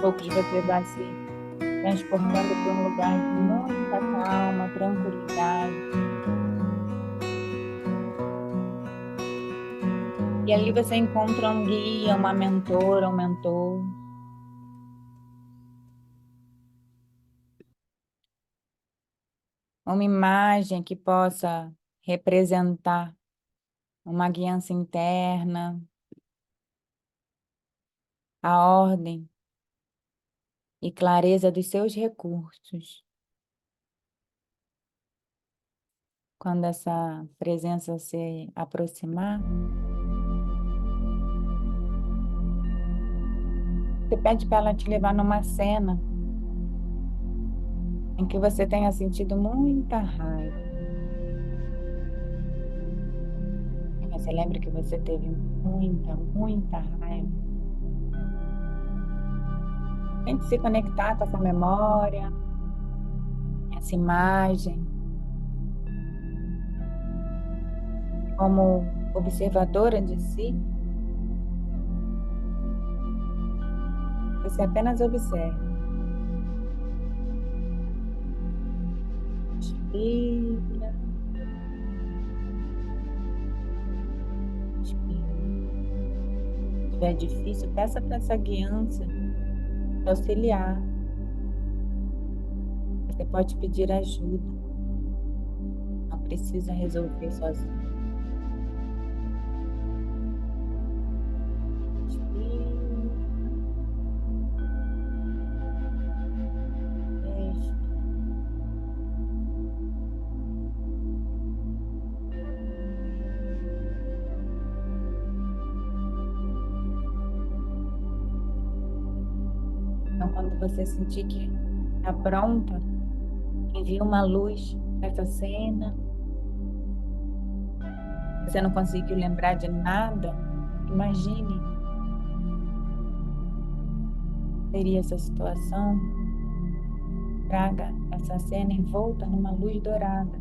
Pouquinho você vai se transportando para um lugar de muita calma, tranquilidade. E ali você encontra um guia, uma mentora, um mentor. Uma imagem que possa representar uma guiança interna, a ordem e clareza dos seus recursos. Quando essa presença se aproximar, você pede para ela te levar numa cena em que você tenha sentido muita raiva. E você lembra que você teve muita raiva. Tente se conectar com essa memória, essa imagem, como observadora de si. Você apenas observa. Inspira. Expira. Se estiver difícil, peça para essa guiança te auxiliar Você pode pedir ajuda. Não precisa resolver sozinho. Respira. Deixa. Então, quando você sentir que está pronta, envie uma luz para essa cena. Você não conseguiu lembrar de nada? Imagine, seria essa situação. Traga essa cena envolta numa luz dourada.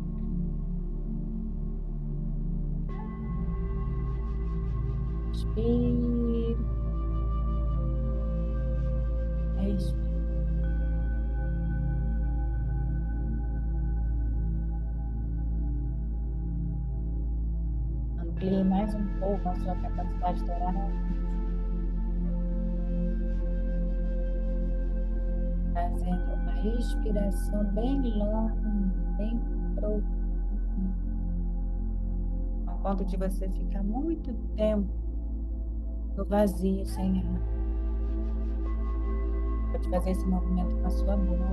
Respire. Respire. Amplie mais um pouco a sua capacidade dourada, trazendo uma respiração bem longa, bem profunda, ao ponto de você ficar muito tempo no vazio, sem ar. Pode fazer esse movimento com a sua boca.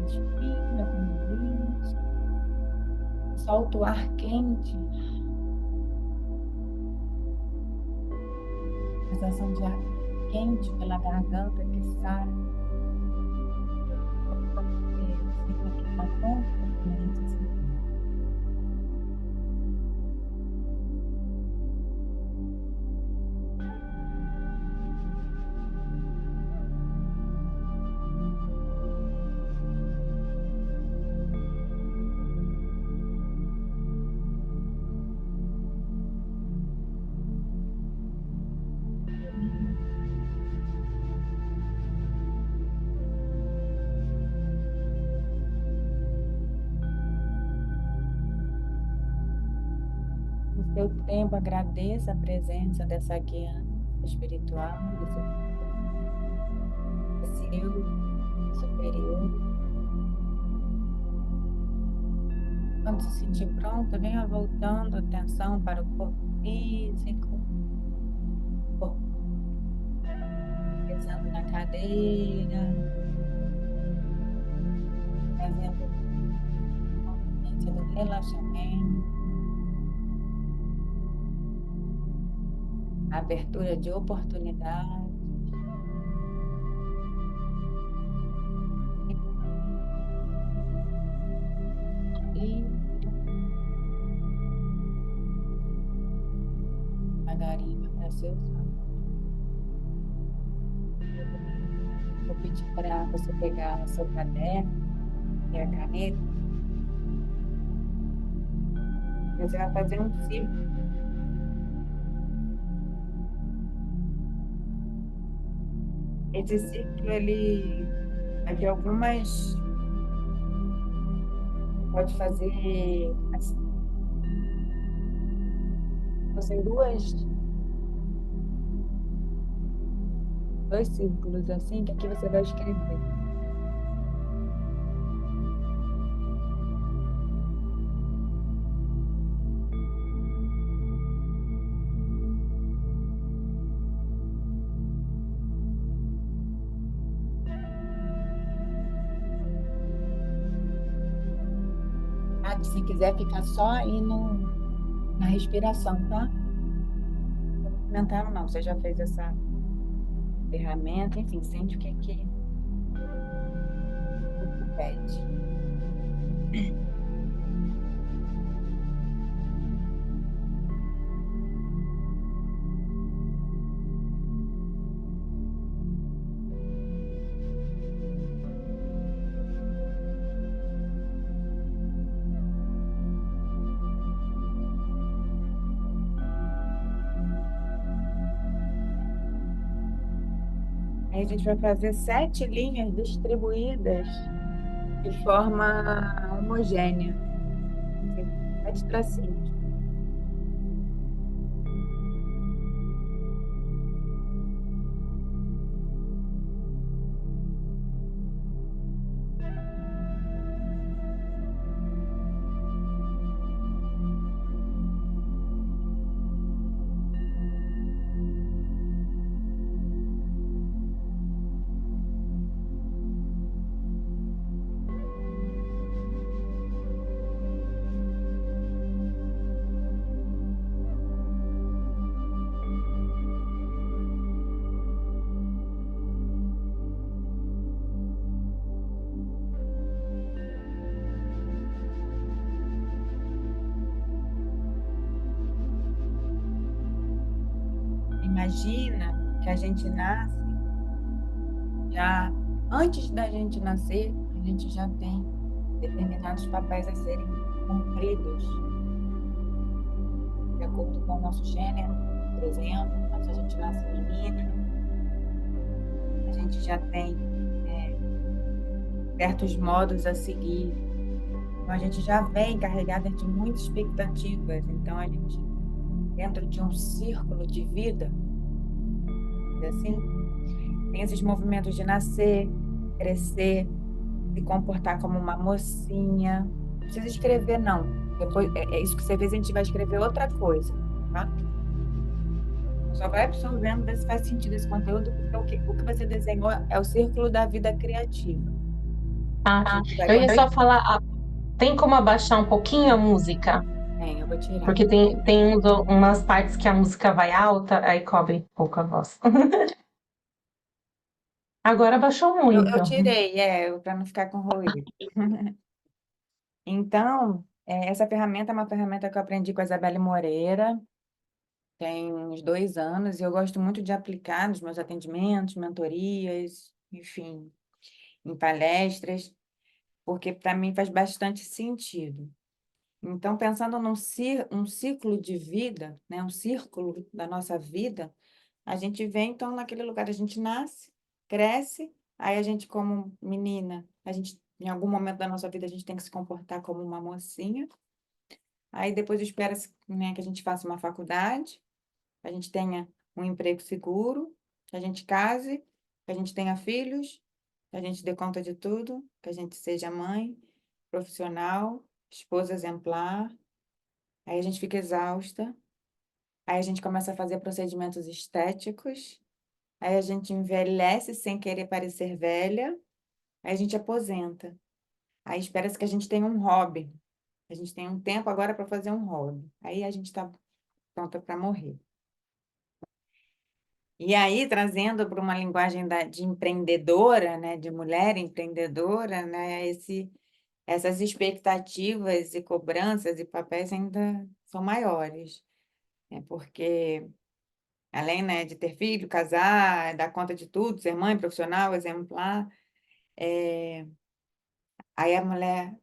Inspira com o nariz, solta o ar quente. Sensação de ar quente pela garganta que sai. Fica aqui na ponta do nariz. No seu tempo, agradeça a presença dessa guia espiritual, desse eu superior. Quando se sentir pronta, venha voltando a atenção para o corpo físico, corpo pesando na cadeira, fazendo a movimento do relaxamento, a abertura de oportunidades. E devagarinho para seus olhos. Vou pedir para você pegar o seu caderno e a caneta. Você vai fazer um círculo. Esse círculo, ele vai ter algumas... Pode fazer assim. Você dois círculos assim, que aqui você vai escrever. Se quiser ficar só aí na respiração, tá? Não vou comentar, não. Você já fez essa ferramenta, enfim, sente o que pede. Aí a gente vai fazer 7 linhas distribuídas de forma homogênea. 7 tracinhos. imagina que a gente nasce, já antes da gente nascer, a gente já tem determinados papéis a serem cumpridos, de acordo com o nosso gênero, por exemplo, se a gente nasce menina, a gente já tem certos modos a seguir. Então, a gente já vem carregada de muitas expectativas. Então, a gente, dentro de um círculo de vida, assim, tem esses movimentos de nascer, crescer, se comportar como uma mocinha. Não precisa escrever, não. Depois, é isso que você fez, a gente vai escrever outra coisa, tá? Só vai absorvendo, ver se faz sentido esse conteúdo, porque o que você desenhou é o círculo da vida criativa. Ah, A gente vai eu ia só conseguir. falar, tem como abaixar um pouquinho a música? Bem, eu vou tirar. Porque tem umas partes que a música vai alta, aí cobre pouco a voz. Agora baixou Eu muito. tirei, para não ficar com ruído. Então, essa ferramenta é uma ferramenta que eu aprendi com a Isabelle Moreira, tem uns 2 anos, e eu gosto muito de aplicar nos meus atendimentos, mentorias, enfim, em palestras, porque para mim faz bastante sentido. Então, pensando um ciclo de vida, né, um círculo da nossa vida, a gente vem, então, naquele lugar, a gente nasce, cresce, aí a gente, como menina, em algum momento da nossa vida, a gente tem que se comportar como uma mocinha, aí depois espera-se, né, que a gente faça uma faculdade, que a gente tenha um emprego seguro, que a gente case, que a gente tenha filhos, que a gente dê conta de tudo, que a gente seja mãe, profissional, esposa exemplar, aí a gente fica exausta, aí a gente começa a fazer procedimentos estéticos, aí a gente envelhece sem querer parecer velha, aí a gente aposenta. Aí espera-se que a gente tenha um hobby. A gente tem um tempo agora para fazer um hobby. Aí a gente está pronta para morrer. E aí, trazendo para uma linguagem de empreendedora, né, de mulher empreendedora, né, essas expectativas e cobranças e papéis ainda são maiores, né, porque além, né, de ter filho, casar, dar conta de tudo, ser mãe, profissional, exemplar, aí a mulher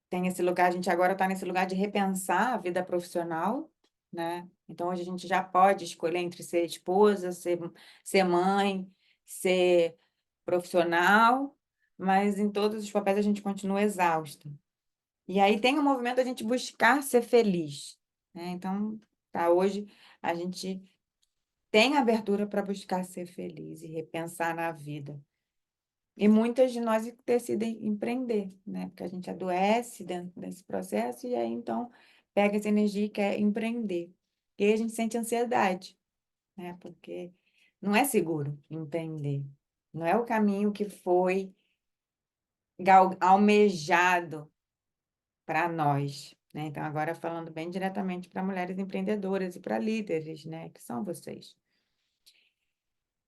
tem esse lugar, a gente agora está nesse lugar de repensar a vida profissional, né? Então, hoje a gente já pode escolher entre ser esposa, ser mãe, ser profissional, mas em todos os papéis a gente continua exausta. E aí tem o movimento da gente buscar ser feliz, né? Então, tá, hoje a gente tem abertura para buscar ser feliz e repensar na vida. E muitas de nós decidem empreender, né? Porque a gente adoece dentro desse processo e aí então pega essa energia e quer empreender. E aí a gente sente ansiedade, né? Porque não é seguro empreender. Não é o caminho que foi almejado para nós, né? Então, agora falando bem diretamente para mulheres empreendedoras e para líderes, né? Que são vocês.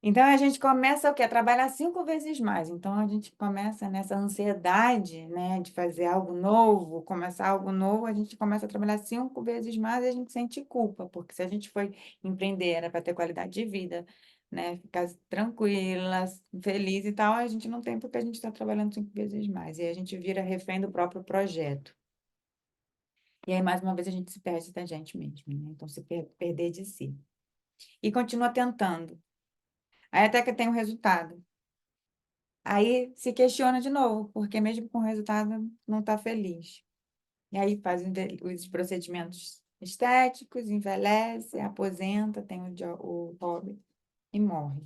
Então, a gente começa o quê? A trabalhar 5 vezes mais. Então, a gente começa nessa ansiedade, né, de fazer algo novo, começar algo novo, a gente começa a trabalhar 5 vezes mais e a gente sente culpa, porque se a gente foi empreender, era para ter qualidade de vida, né, ficar tranquila, feliz e tal, a gente não tem porque a gente está trabalhando 5 vezes mais. E aí a gente vira refém do próprio projeto. E aí, mais uma vez, a gente se perde da gente mesmo, né? Então, se perder de si. E continua tentando. Aí até que tem o resultado. Aí se questiona de novo, porque mesmo com o resultado não está feliz. E aí faz os procedimentos estéticos, envelhece, aposenta, tem o hobby e morre.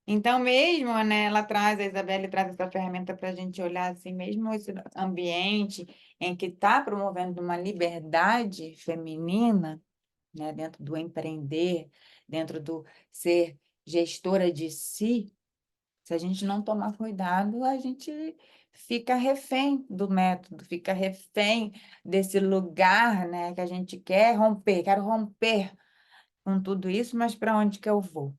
Então, mesmo, né, a Isabelle traz essa ferramenta para a gente olhar assim, mesmo esse ambiente em que está promovendo uma liberdade feminina, né, dentro do empreender, dentro do ser gestora de si, se a gente não tomar cuidado, a gente fica refém do método, fica refém desse lugar, né, que a gente quer romper. Quero romper com tudo isso, mas para onde que eu vou?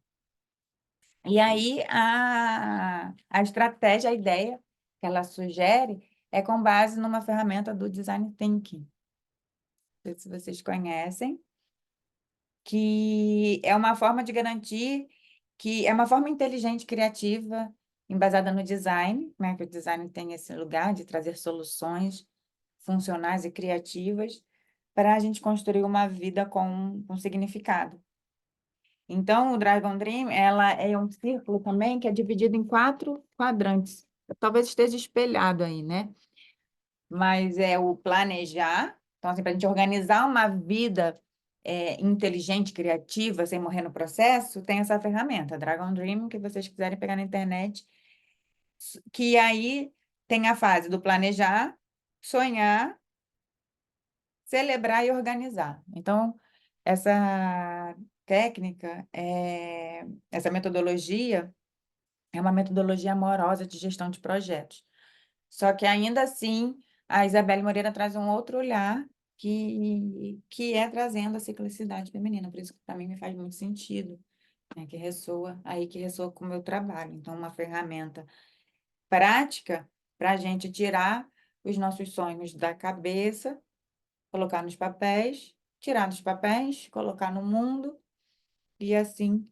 E aí a estratégia, a ideia que ela sugere é com base numa ferramenta do Design Thinking. Não sei se vocês conhecem. que é uma forma de garantir que é uma forma inteligente, criativa, embasada no design, né? Que o design tem esse lugar de trazer soluções funcionais e criativas para a gente construir uma vida com significado. Então, o Dragon Dream, ela é um círculo também que é dividido em 4 quadrantes. Talvez esteja espelhado aí, né? Mas é o planejar. Então, assim, para a gente organizar uma vida inteligente, criativa, sem morrer no processo, tem essa ferramenta, Dragon Dream, que vocês quiserem pegar na internet, que aí tem a fase do planejar, sonhar, celebrar e organizar. Então, essa técnica, essa metodologia, é uma metodologia amorosa de gestão de projetos. Só que ainda assim, a Isabelle Moreira traz um outro olhar que é trazendo a ciclicidade feminina, por isso que para mim me faz muito sentido, né? Que ressoa com o meu trabalho. Então, uma ferramenta prática para a gente tirar os nossos sonhos da cabeça, colocar nos papéis, tirar dos papéis, colocar no mundo, e assim,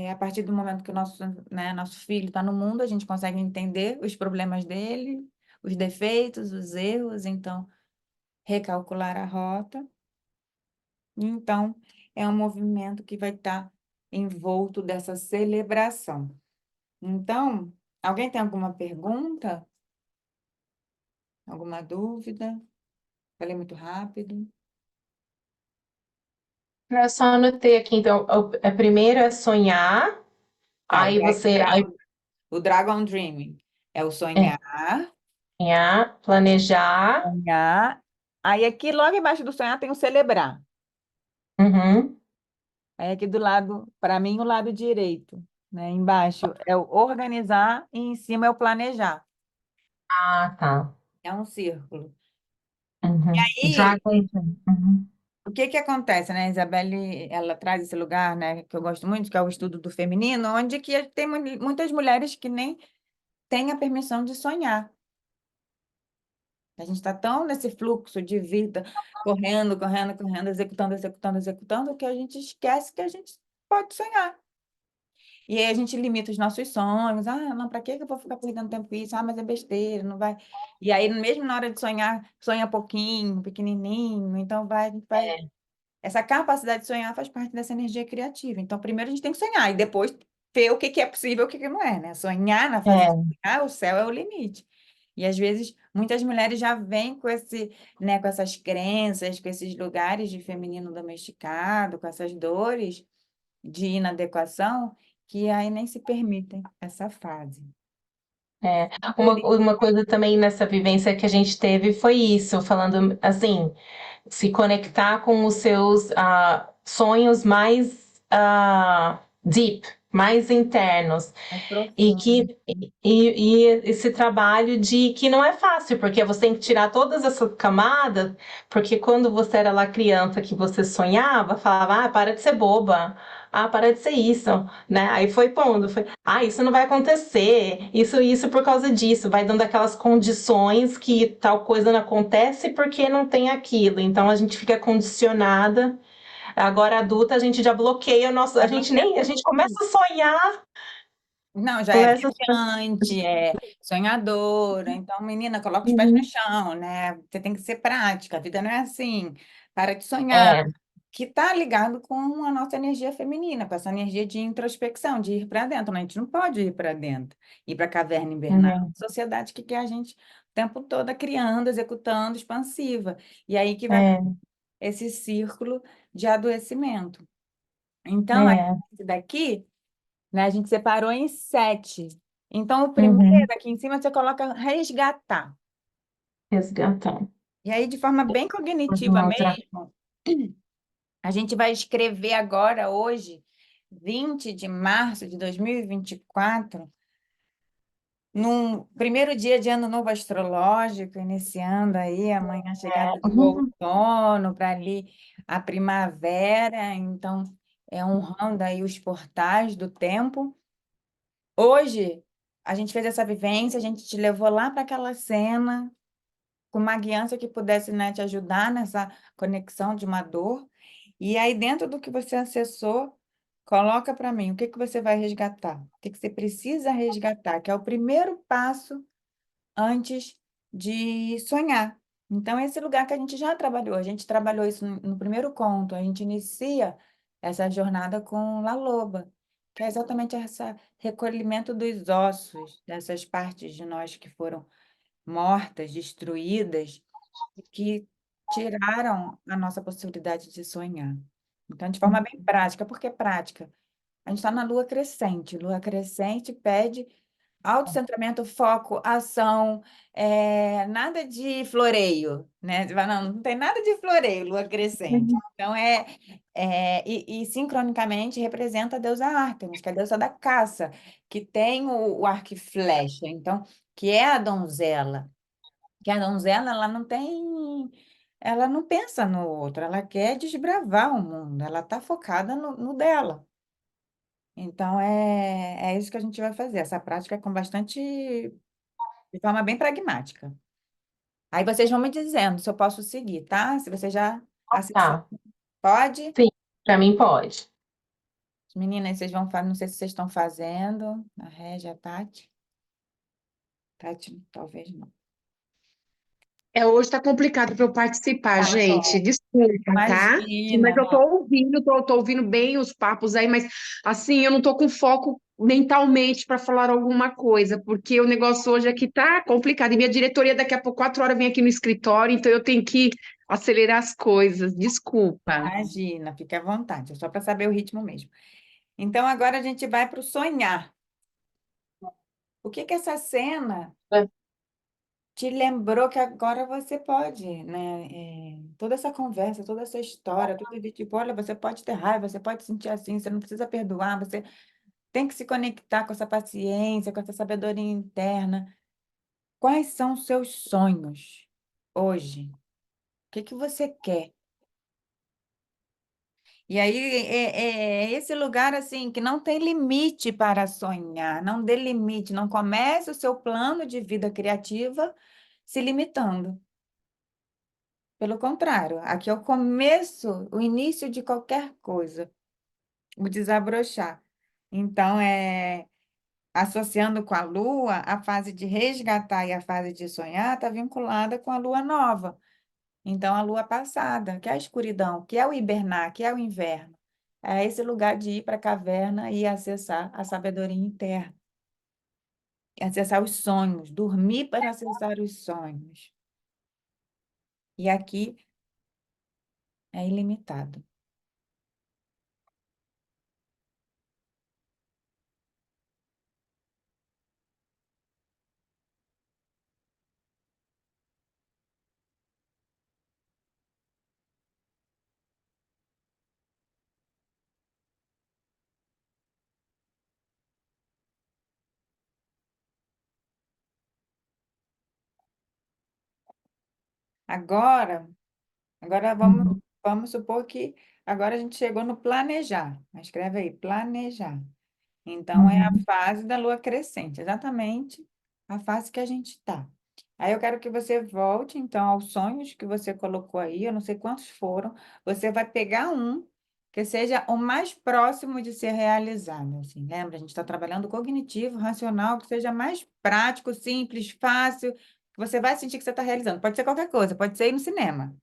a partir do momento que o nosso filho está no mundo, a gente consegue entender os problemas dele, os defeitos, os erros, então, recalcular a rota. Então, é um movimento que vai estar envolto dessa celebração. Então, alguém tem alguma pergunta? Alguma dúvida? Falei muito rápido. Eu só anotei aqui, então, primeiro é sonhar, Tá, aí você aí o Dragon Dreaming é o é, sonhar, sonhar, planejar, sonhar. Aí aqui, logo embaixo do sonhar, tem o celebrar. uhum. Aí aqui do lado, para mim, o lado direito, né? Embaixo é o organizar e em cima é o planejar. Ah, tá. É um círculo. Uhum. E Dragon. Uhum. o que que acontece, né? A Isabelle, ela traz esse lugar, né, que eu gosto muito, que é o estudo do feminino, onde que tem muitas mulheres que nem têm a permissão de sonhar. A gente está tão nesse fluxo de vida, correndo, correndo, correndo, executando, executando, executando, que a gente esquece que a gente pode sonhar. E aí a gente limita os nossos sonhos. Ah, não, para que eu vou ficar perdendo tempo com isso? Ah, mas é besteira, não vai. E aí, mesmo na hora de sonhar, sonha pouquinho, pequenininho. Então, vai. Essa capacidade de sonhar faz parte dessa energia criativa. Então, primeiro a gente tem que sonhar e depois ver o que que é possível e o que que não é, né? Sonhar na fase de É, sonhar, o céu é o limite. E às vezes muitas mulheres já vêm com né, com essas crenças, com esses lugares de feminino domesticado, com essas dores de inadequação, que aí nem se permitem essa fase. é. Por Uma coisa também nessa vivência que a gente teve foi isso, falando assim, se conectar com os seus sonhos mais deep, mais internos. mais E profundo. que e esse trabalho de que não é fácil, porque você tem que tirar todas essas camadas, porque quando você era lá criança que você sonhava, falava, para de ser boba, para de ser isso, né? Aí foi pondo, isso não vai acontecer, isso por causa disso, vai dando aquelas condições que tal coisa não acontece porque não tem aquilo, então a gente fica condicionada. Agora adulta, a gente já bloqueia o nosso, a gente começa a sonhar Não, já com é essas. brilhante, é sonhadora. Então, menina, coloca os pés no Uhum. chão, né? Você tem que ser prática. A vida não é assim. Para de sonhar. É, Que está ligado com a nossa energia feminina, com essa energia de introspecção, de ir para dentro, né? A gente não pode ir para dentro, ir para a caverna invernal. uhum, Sociedade que quer a gente o tempo todo criando, executando, expansiva. E aí que vai é, esse círculo de adoecimento. Então, é, esse daqui, né, a gente separou em 7. Então, o primeiro uhum. aqui em cima você coloca resgatar. Resgatar. E aí, de forma bem cognitiva Uma outra. mesmo, a gente vai escrever agora, hoje, 20 de março de 2024, num primeiro dia de ano novo astrológico, iniciando aí amanhã a chegada do Uhum. outono, para ali a primavera, então honrando aí os portais do tempo. Hoje, a gente fez essa vivência, a gente te levou lá para aquela cena, com uma guiança que pudesse, né, te ajudar nessa conexão de uma dor. E aí, dentro do que você acessou, coloca para mim o que que você vai resgatar, o que que você precisa resgatar, que é o primeiro passo antes de sonhar. Então, esse lugar que a gente já trabalhou, a gente trabalhou isso no primeiro conto, a gente inicia essa jornada com La Loba, que é exatamente esse recolhimento dos ossos, dessas partes de nós que foram mortas, destruídas, e que tiraram a nossa possibilidade de sonhar. Então, de forma bem prática, por que prática? A gente está na lua crescente pede autocentramento, foco, ação, nada de floreio, né? Você fala, não, não tem nada de floreio, lua crescente. Então, e sincronicamente representa a deusa Ártemis, que é a deusa da caça, que tem o arco e flecha, então, que é a donzela. Que a donzela, ela não pensa no outro, ela quer desbravar o mundo, ela está focada no dela. Então, é isso que a gente vai fazer, essa prática com bastante, de forma bem pragmática. Aí vocês vão me dizendo se eu posso seguir, tá? Se você já acessou. Tá, Pode? sim, pra mim pode. Meninas, vocês vão fazer, não sei se vocês estão fazendo, a Régia, a Tati. Tati, talvez não. Hoje tá complicado para eu participar, Tá gente. bom. Desculpa, tá? Imagina, Mas eu tô não. ouvindo, tô ouvindo bem os papos aí, mas assim, eu não tô com foco mentalmente para falar alguma coisa, porque o negócio hoje aqui tá complicado. E minha diretoria daqui a pouco, 4 horas, vem aqui no escritório, então eu tenho que acelerar as coisas. Desculpa. Imagina, fique à vontade, é só para saber o ritmo mesmo. Então, agora a gente vai para o sonhar. O que que essa cena É. te lembrou que agora você pode, né? Toda essa conversa, toda essa história, tudo de tipo, olha, você pode ter raiva, você pode sentir assim, você não precisa perdoar, você tem que se conectar com essa paciência, com essa sabedoria interna. Quais são os seus sonhos hoje? O que que você quer? E aí é esse lugar assim que não tem limite para sonhar, não dê limite, não comece o seu plano de vida criativa se limitando. Pelo contrário, aqui é o começo, o início de qualquer coisa, o desabrochar. Então, associando com a lua, a fase de resgatar e a fase de sonhar está vinculada com a lua nova. Então, a lua passada, que é a escuridão, que é o hibernar, que é o inverno. É esse lugar de ir para a caverna e acessar a sabedoria interna, acessar os sonhos, dormir para acessar os sonhos. E aqui é ilimitado. Agora, agora Uhum. vamos supor que agora a gente chegou no planejar. Escreve aí, planejar. Então, é a Uhum. fase da lua crescente, exatamente a fase que a gente está. Aí eu quero que você volte, então, aos sonhos que você colocou aí, eu não sei quantos foram. Você vai pegar um que seja o mais próximo de ser realizado. Assim, lembra? A gente está trabalhando cognitivo, racional, que seja mais prático, simples, fácil, que você vai sentir que você está realizando. Pode ser qualquer coisa, pode ser ir no cinema.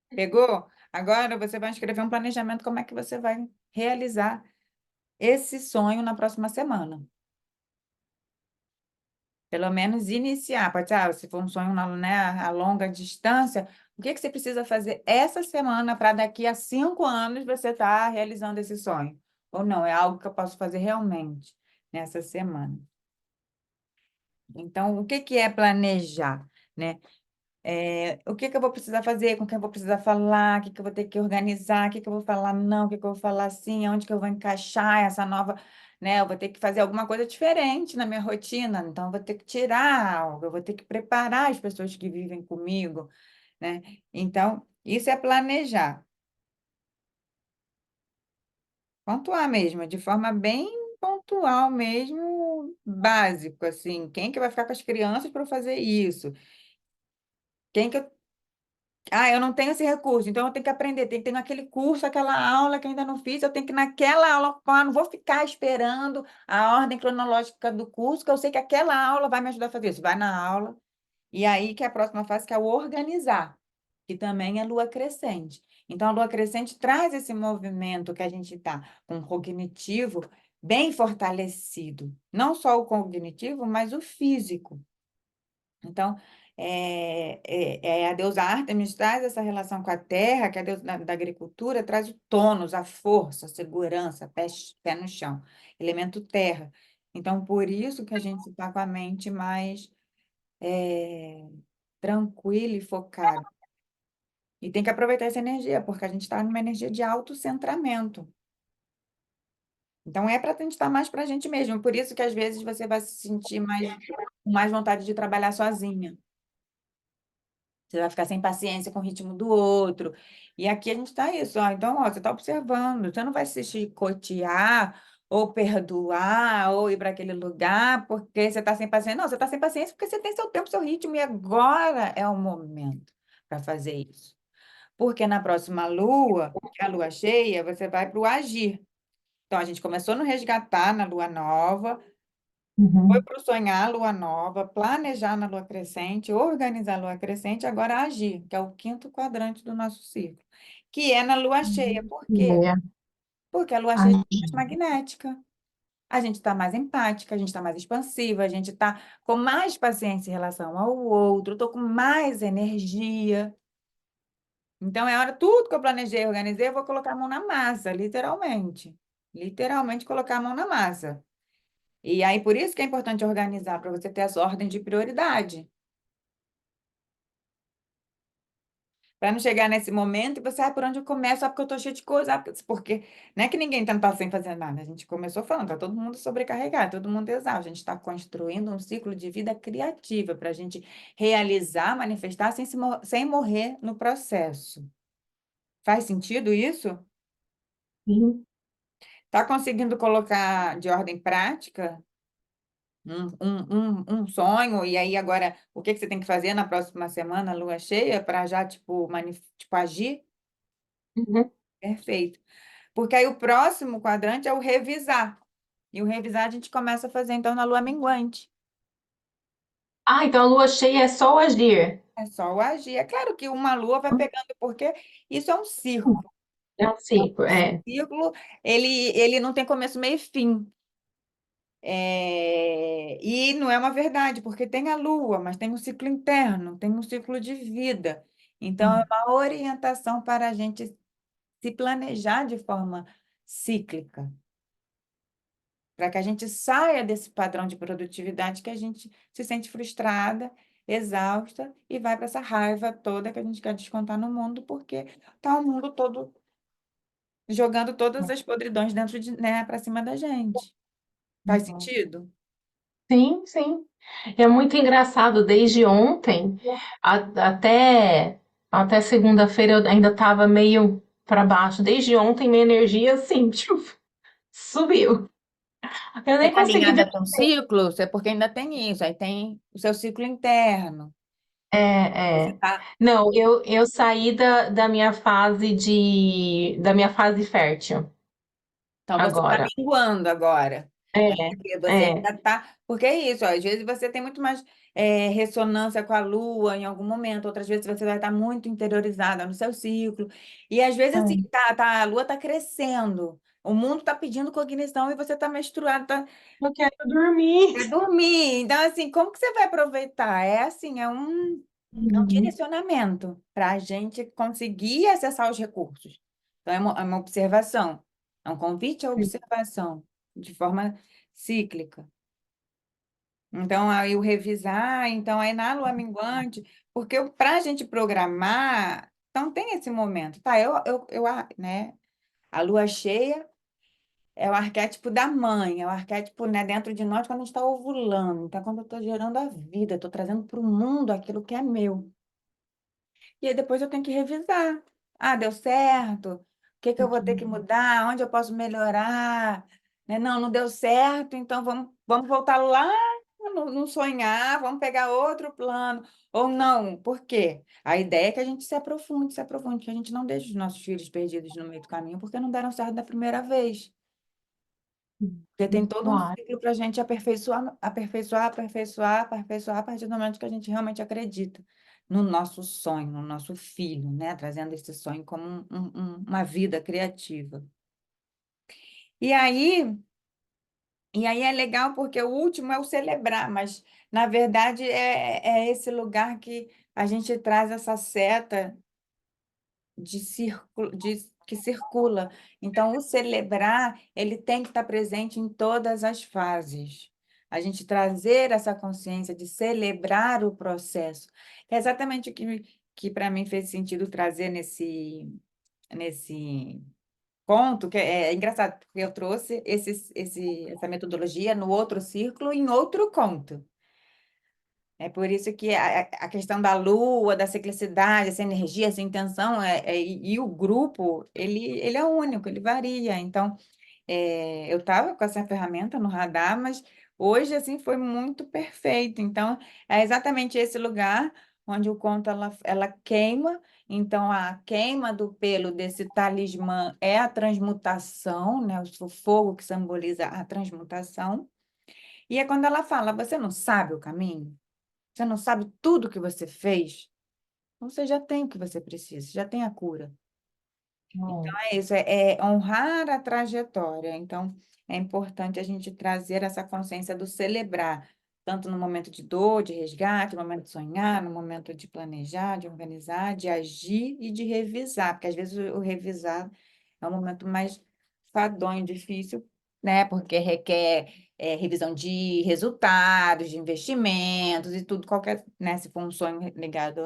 Pegou? Agora você vai escrever um planejamento, como é que você vai realizar esse sonho na próxima semana. Pelo menos iniciar. Pode ser, se for um sonho, né, a longa distância, o que que você precisa fazer essa semana para daqui a 5 anos você estar realizando esse sonho? Ou não, é algo que eu posso fazer realmente nessa semana. Então, o que que é planejar, né? O que que eu vou precisar fazer, com quem eu vou precisar falar, o que que eu vou ter que organizar, o que que eu vou falar não, o que que eu vou falar sim, onde que eu vou encaixar essa nova, né? Eu vou ter que fazer alguma coisa diferente na minha rotina, então eu vou ter que tirar algo, eu vou ter que preparar as pessoas que vivem comigo, né? Então, isso é planejar, pontuar mesmo, de forma bem pontual mesmo, básico, assim, quem que vai ficar com as crianças para fazer isso? Quem que eu eu não tenho esse recurso, então eu tenho que aprender, tem que ter naquele curso, aquela aula que eu ainda não fiz, eu tenho que ir naquela aula, não vou ficar esperando a ordem cronológica do curso, que eu sei que aquela aula vai me ajudar a fazer isso. Vai na aula, e aí que é a próxima fase, que é o organizar, que também é lua crescente. Então, a lua crescente traz esse movimento que a gente está com o cognitivo bem fortalecido. Não só o cognitivo, mas o físico. Então, a deusa Ártemis traz essa relação com a terra, que é a deusa da agricultura, traz o tônus, a força, a segurança, pé no chão, elemento terra. Então, por isso que a gente está com a mente mais tranquila e focada. E tem que aproveitar essa energia, porque a gente está numa energia de autocentramento. Então, é para a gente estar mais para a gente mesmo. Por isso que, às vezes, você vai se sentir com mais vontade de trabalhar sozinha. Você vai ficar sem paciência com o ritmo do outro. E aqui a gente está isso, ó. Então, ó, você está observando. Você não vai se chicotear, ou perdoar, ou ir para aquele lugar porque você está sem paciência. Não, você está sem paciência porque você tem seu tempo, seu ritmo, e agora é o momento para fazer isso. Porque na próxima lua, que é a lua cheia, você vai para o agir. Então, a gente começou no resgatar na lua nova, foi para o sonhar, lua nova, planejar na lua crescente, organizar a lua crescente, agora agir, que é o quinto quadrante do nosso ciclo, que é na lua cheia. Por quê? É, Porque a lua cheia é mais agir. magnética. A gente está mais empática, a gente está mais expansiva, a gente está com mais paciência em relação ao outro, estou com mais energia. Então, é hora, tudo que eu planejei e organizei, eu vou colocar a mão na massa, literalmente. Literalmente colocar a mão na massa. E aí, por isso que é importante organizar, para você ter as ordens de prioridade. Para não chegar nesse momento e você, por onde eu começo? Porque eu estou cheio de coisa. Porque não é que ninguém está sem fazer nada. A gente começou falando, está todo mundo sobrecarregado, todo mundo exausto. A gente está construindo um ciclo de vida criativa para a gente realizar, manifestar sem morrer no processo. Faz sentido isso? Sim. Está conseguindo colocar de ordem prática um sonho? E aí, agora, o que você tem que fazer na próxima semana, lua cheia, para já, tipo, tipo, agir? Uhum. Perfeito. Porque aí o próximo quadrante é o revisar. E o revisar a gente começa a fazer, então, na lua minguante. Ah, então a lua cheia é só o agir. É só o agir. É claro que uma lua vai pegando, porque isso é um círculo. É um ciclo, é. Círculo, ele não tem começo, meio e fim. E não é uma verdade, porque tem a lua, mas tem um ciclo interno, tem um ciclo de vida. Então, é uma orientação para a gente se planejar de forma cíclica, para que a gente saia desse padrão de produtividade que a gente se sente frustrada, exausta e vai para essa raiva toda que a gente quer descontar no mundo, porque está o mundo todo jogando todas as podridões dentro né, para cima da gente. Faz Uhum. sentido? Sim, sim. É muito engraçado, desde ontem até segunda-feira eu ainda estava meio para baixo. Desde ontem minha energia assim, tipo, subiu. Eu Você nem está consegui alinhada dormir. com ciclos? É porque ainda tem isso, aí tem o seu ciclo interno. Você É. tá, Não, eu saí da minha fase fértil então você está agora. minguando agora. É, É porque você é, ainda está. Porque é isso, ó, às vezes você tem muito mais ressonância com a Lua em algum momento, outras vezes você vai estar muito interiorizada no seu ciclo. E às vezes assim, é. a Lua está crescendo, o mundo está pedindo cognição e você está menstruada, Eu quero dormir. quer dormir. Então, assim, como que você vai aproveitar? É assim, é um Uhum. direcionamento para a gente conseguir acessar os recursos. Então, é uma observação, é um convite à observação, de forma cíclica. Então, aí o revisar, então, aí na lua minguante, porque para a gente programar, então tem esse momento, tá? Né? A lua cheia é o arquétipo da mãe, é o arquétipo, né, dentro de nós quando a gente está ovulando. Então, quando eu estou gerando a vida, estou trazendo para o mundo aquilo que é meu. E aí depois eu tenho que revisar. Ah, deu certo? O que que eu vou ter que mudar? Onde eu posso melhorar? Né? Não, não deu certo, então vamos voltar lá não sonhar, vamos pegar outro plano, ou não. Por quê? A ideia é que a gente se aprofunde, que a gente não deixe os nossos filhos perdidos no meio do caminho, porque não deram certo da primeira vez. Porque tem todo um Claro. ciclo para a gente aperfeiçoar, aperfeiçoar, aperfeiçoar, aperfeiçoar, a partir do momento que a gente realmente acredita no nosso sonho, no nosso filho, né? Trazendo esse sonho como uma vida criativa. E aí, e aí é legal porque o último é o celebrar, mas na verdade é esse lugar que a gente traz essa seta que circula. Então, o celebrar, ele tem que estar presente em todas as fases. A gente trazer essa consciência de celebrar o processo. É exatamente o que para mim fez sentido trazer nesse conto, que é engraçado, porque eu trouxe essa metodologia no outro círculo, em outro conto. É por isso que a questão da lua, da ciclicidade, essa energia, essa intenção, e o grupo, ele é único, ele varia. Então, eu estava com essa ferramenta no radar, mas hoje, assim, foi muito perfeito. Então, é exatamente esse lugar onde o conto, ela queima. Então, a queima do pelo desse talismã é a transmutação, né? O fogo que simboliza a transmutação. E é quando ela fala, você não sabe o caminho? Você não sabe tudo que você fez? Então, você já tem o que você precisa, já tem a cura. Então, Bom, é isso, é honrar a trajetória. Então, é importante a gente trazer essa consciência do celebrar, tanto no momento de dor, de resgate, no momento de sonhar, no momento de planejar, de organizar, de agir e de revisar, porque às vezes o revisar é um momento mais fadonho, difícil, né? Porque requer revisão de resultados, de investimentos e tudo, qualquer, né? Se for um sonho ligado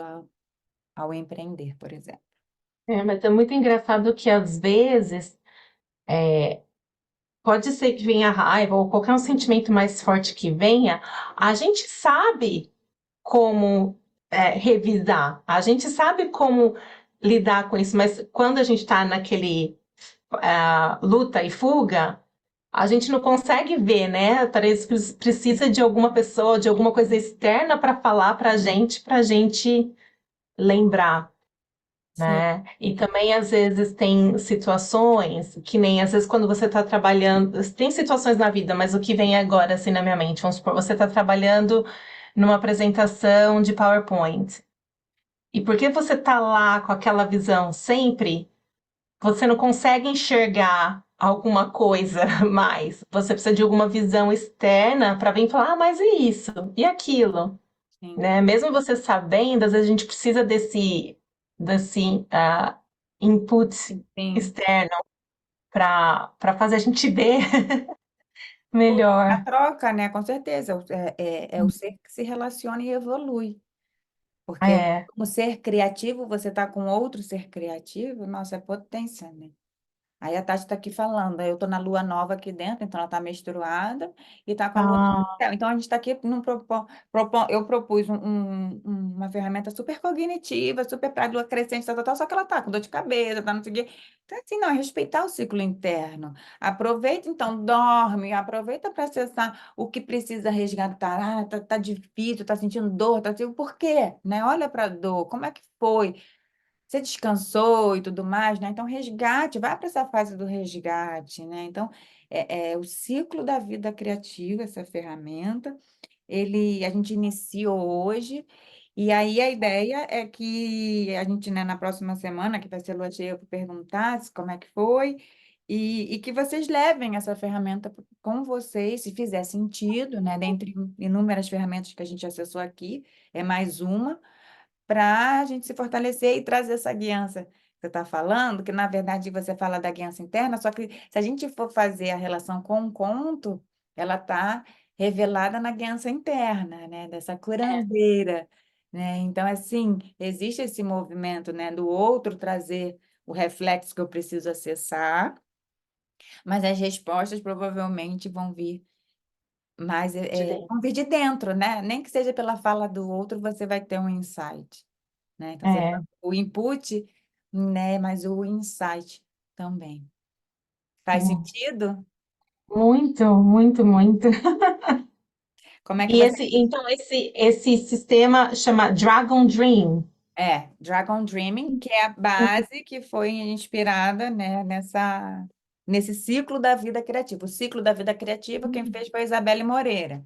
ao empreender, por exemplo. mas é muito engraçado que às vezes pode ser que venha raiva ou qualquer um sentimento mais forte que venha, a gente sabe como revisar, a gente sabe como lidar com isso, mas quando a gente está naquele luta e fuga, a gente não consegue ver, né? Parece que precisa de alguma pessoa, de alguma coisa externa para falar para a gente lembrar. Sim, Né? E também às vezes tem situações que nem às vezes quando você está trabalhando, tem situações na vida, mas o que vem agora assim na minha mente, vamos supor, você está trabalhando numa apresentação de PowerPoint. E porque você está lá com aquela visão sempre, você não consegue enxergar alguma coisa mais. Você precisa de alguma visão externa para vir falar, mas e isso? E aquilo? sim. Né? Mesmo você sabendo, às vezes a gente precisa desse input Sim. externo para fazer a gente ver A melhor. troca, né? Com certeza. É o ser que se relaciona e evolui. Porque É. como ser criativo, você está com outro ser criativo, nossa, é potência, né? Aí a Tati está aqui falando, eu estou na lua nova aqui dentro, então ela está menstruada e está com a lua nova no Ah, céu. Então a gente está aqui, eu propus uma ferramenta super cognitiva, super para lua crescente, tal, tal, tal, só que ela está com dor de cabeça, tá não sei o quê. Então, assim, não, é respeitar o ciclo interno. Aproveita, então, dorme, aproveita para acessar o que precisa resgatar. Ah, tá difícil, tá sentindo dor, tá sentindo... Por quê? Né? Olha para a dor, como é que foi? Você descansou e tudo mais, né? Então, resgate, vai para essa fase do resgate, né? Então, é o ciclo da vida criativa, essa ferramenta, a gente iniciou hoje, e aí a ideia é que a gente, né, na próxima semana, que vai ser lua cheia, eu perguntar como é que foi, e que vocês levem essa ferramenta com vocês, se fizer sentido, né? Dentre inúmeras ferramentas que a gente acessou aqui, é mais uma, para a gente se fortalecer e trazer essa guiança que você está falando, que na verdade você fala da guiança interna, só que se a gente for fazer a relação com o conto, ela está revelada na guiança interna, né? Dessa curandeira, né? Então, assim, existe esse movimento, né, do outro trazer o reflexo que eu preciso acessar, mas as respostas provavelmente vão vir mais, de dentro. vão vir de dentro, né? Nem que seja pela fala do outro, você vai ter um insight, né? Então, você É, tem o input, né? Mas o insight também. Faz sim. sentido? Muito, muito, muito. Como é que E você... então esse sistema chama Dragon Dream. Dragon Dreaming, que é a base que foi inspirada, né, nesse ciclo da vida criativa. O ciclo da vida criativa, quem fez foi a Isabelle Moreira,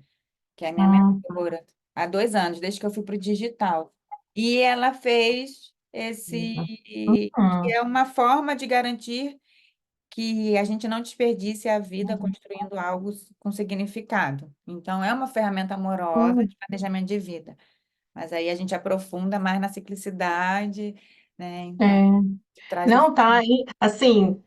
que é a minha Ah, mentora, há 2 anos, desde que eu fui para o digital. E ela fez que hum, é uma forma de garantir que a gente não desperdice a vida construindo algo com significado. Então, é uma ferramenta amorosa hum, de planejamento de vida. Mas aí a gente aprofunda mais na ciclicidade, né? Então, é. traz o... Não, tá aí, assim,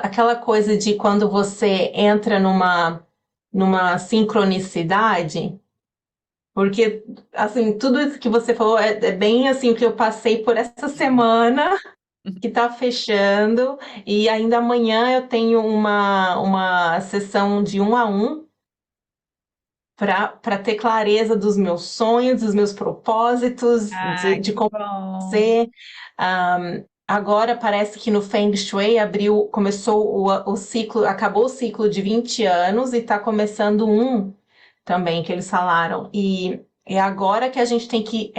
aquela coisa de quando você entra numa sincronicidade, porque, assim, tudo isso que você falou é bem, assim, o que eu passei por essa semana, que tá fechando, e ainda amanhã eu tenho uma sessão de 1 a 1, para ter clareza dos meus sonhos, dos meus propósitos, de Que como bom! ser. Agora parece que no Feng Shui começou o ciclo, acabou o ciclo de 20 anos e está começando um também que eles falaram. E é agora que a gente tem que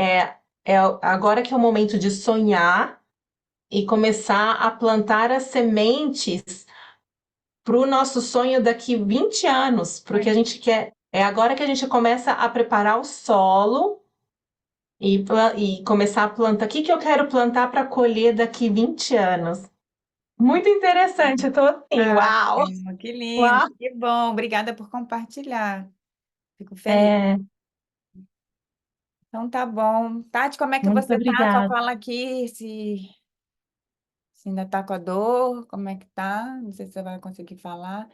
agora que é o momento de sonhar e começar a plantar as sementes para o nosso sonho daqui 20 anos, para o que a gente quer. É agora que a gente começa a preparar o solo e começar a plantar. O que que eu quero plantar para colher daqui 20 anos? Muito interessante, eu tô assim, uau! Que lindo, Uau! que bom. Obrigada por compartilhar. Fico feliz. É, Então tá bom. Tati, como é que muito você tá? Só obrigada. fala aqui se ainda tá com a dor, como é que tá? Não sei se você vai conseguir falar.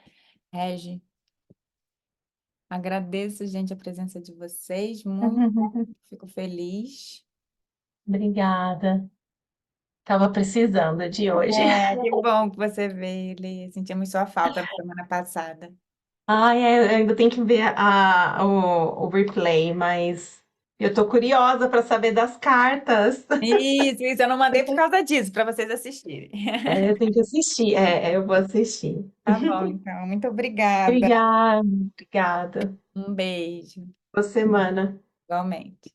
Regi, agradeço, gente, a presença de vocês. Muito, fico feliz. Obrigada. Tava precisando de hoje. Que bom que você veio, Lê. Sentimos sua falta na semana passada. Ai, eu ainda tenho que ver o replay, mas eu tô curiosa para saber das cartas. Isso, eu não mandei por causa disso, para vocês assistirem. Eu tenho que assistir. Eu vou assistir. Tá bom, então. Muito obrigada. Obrigada, obrigada. Um beijo, Boa semana. igualmente.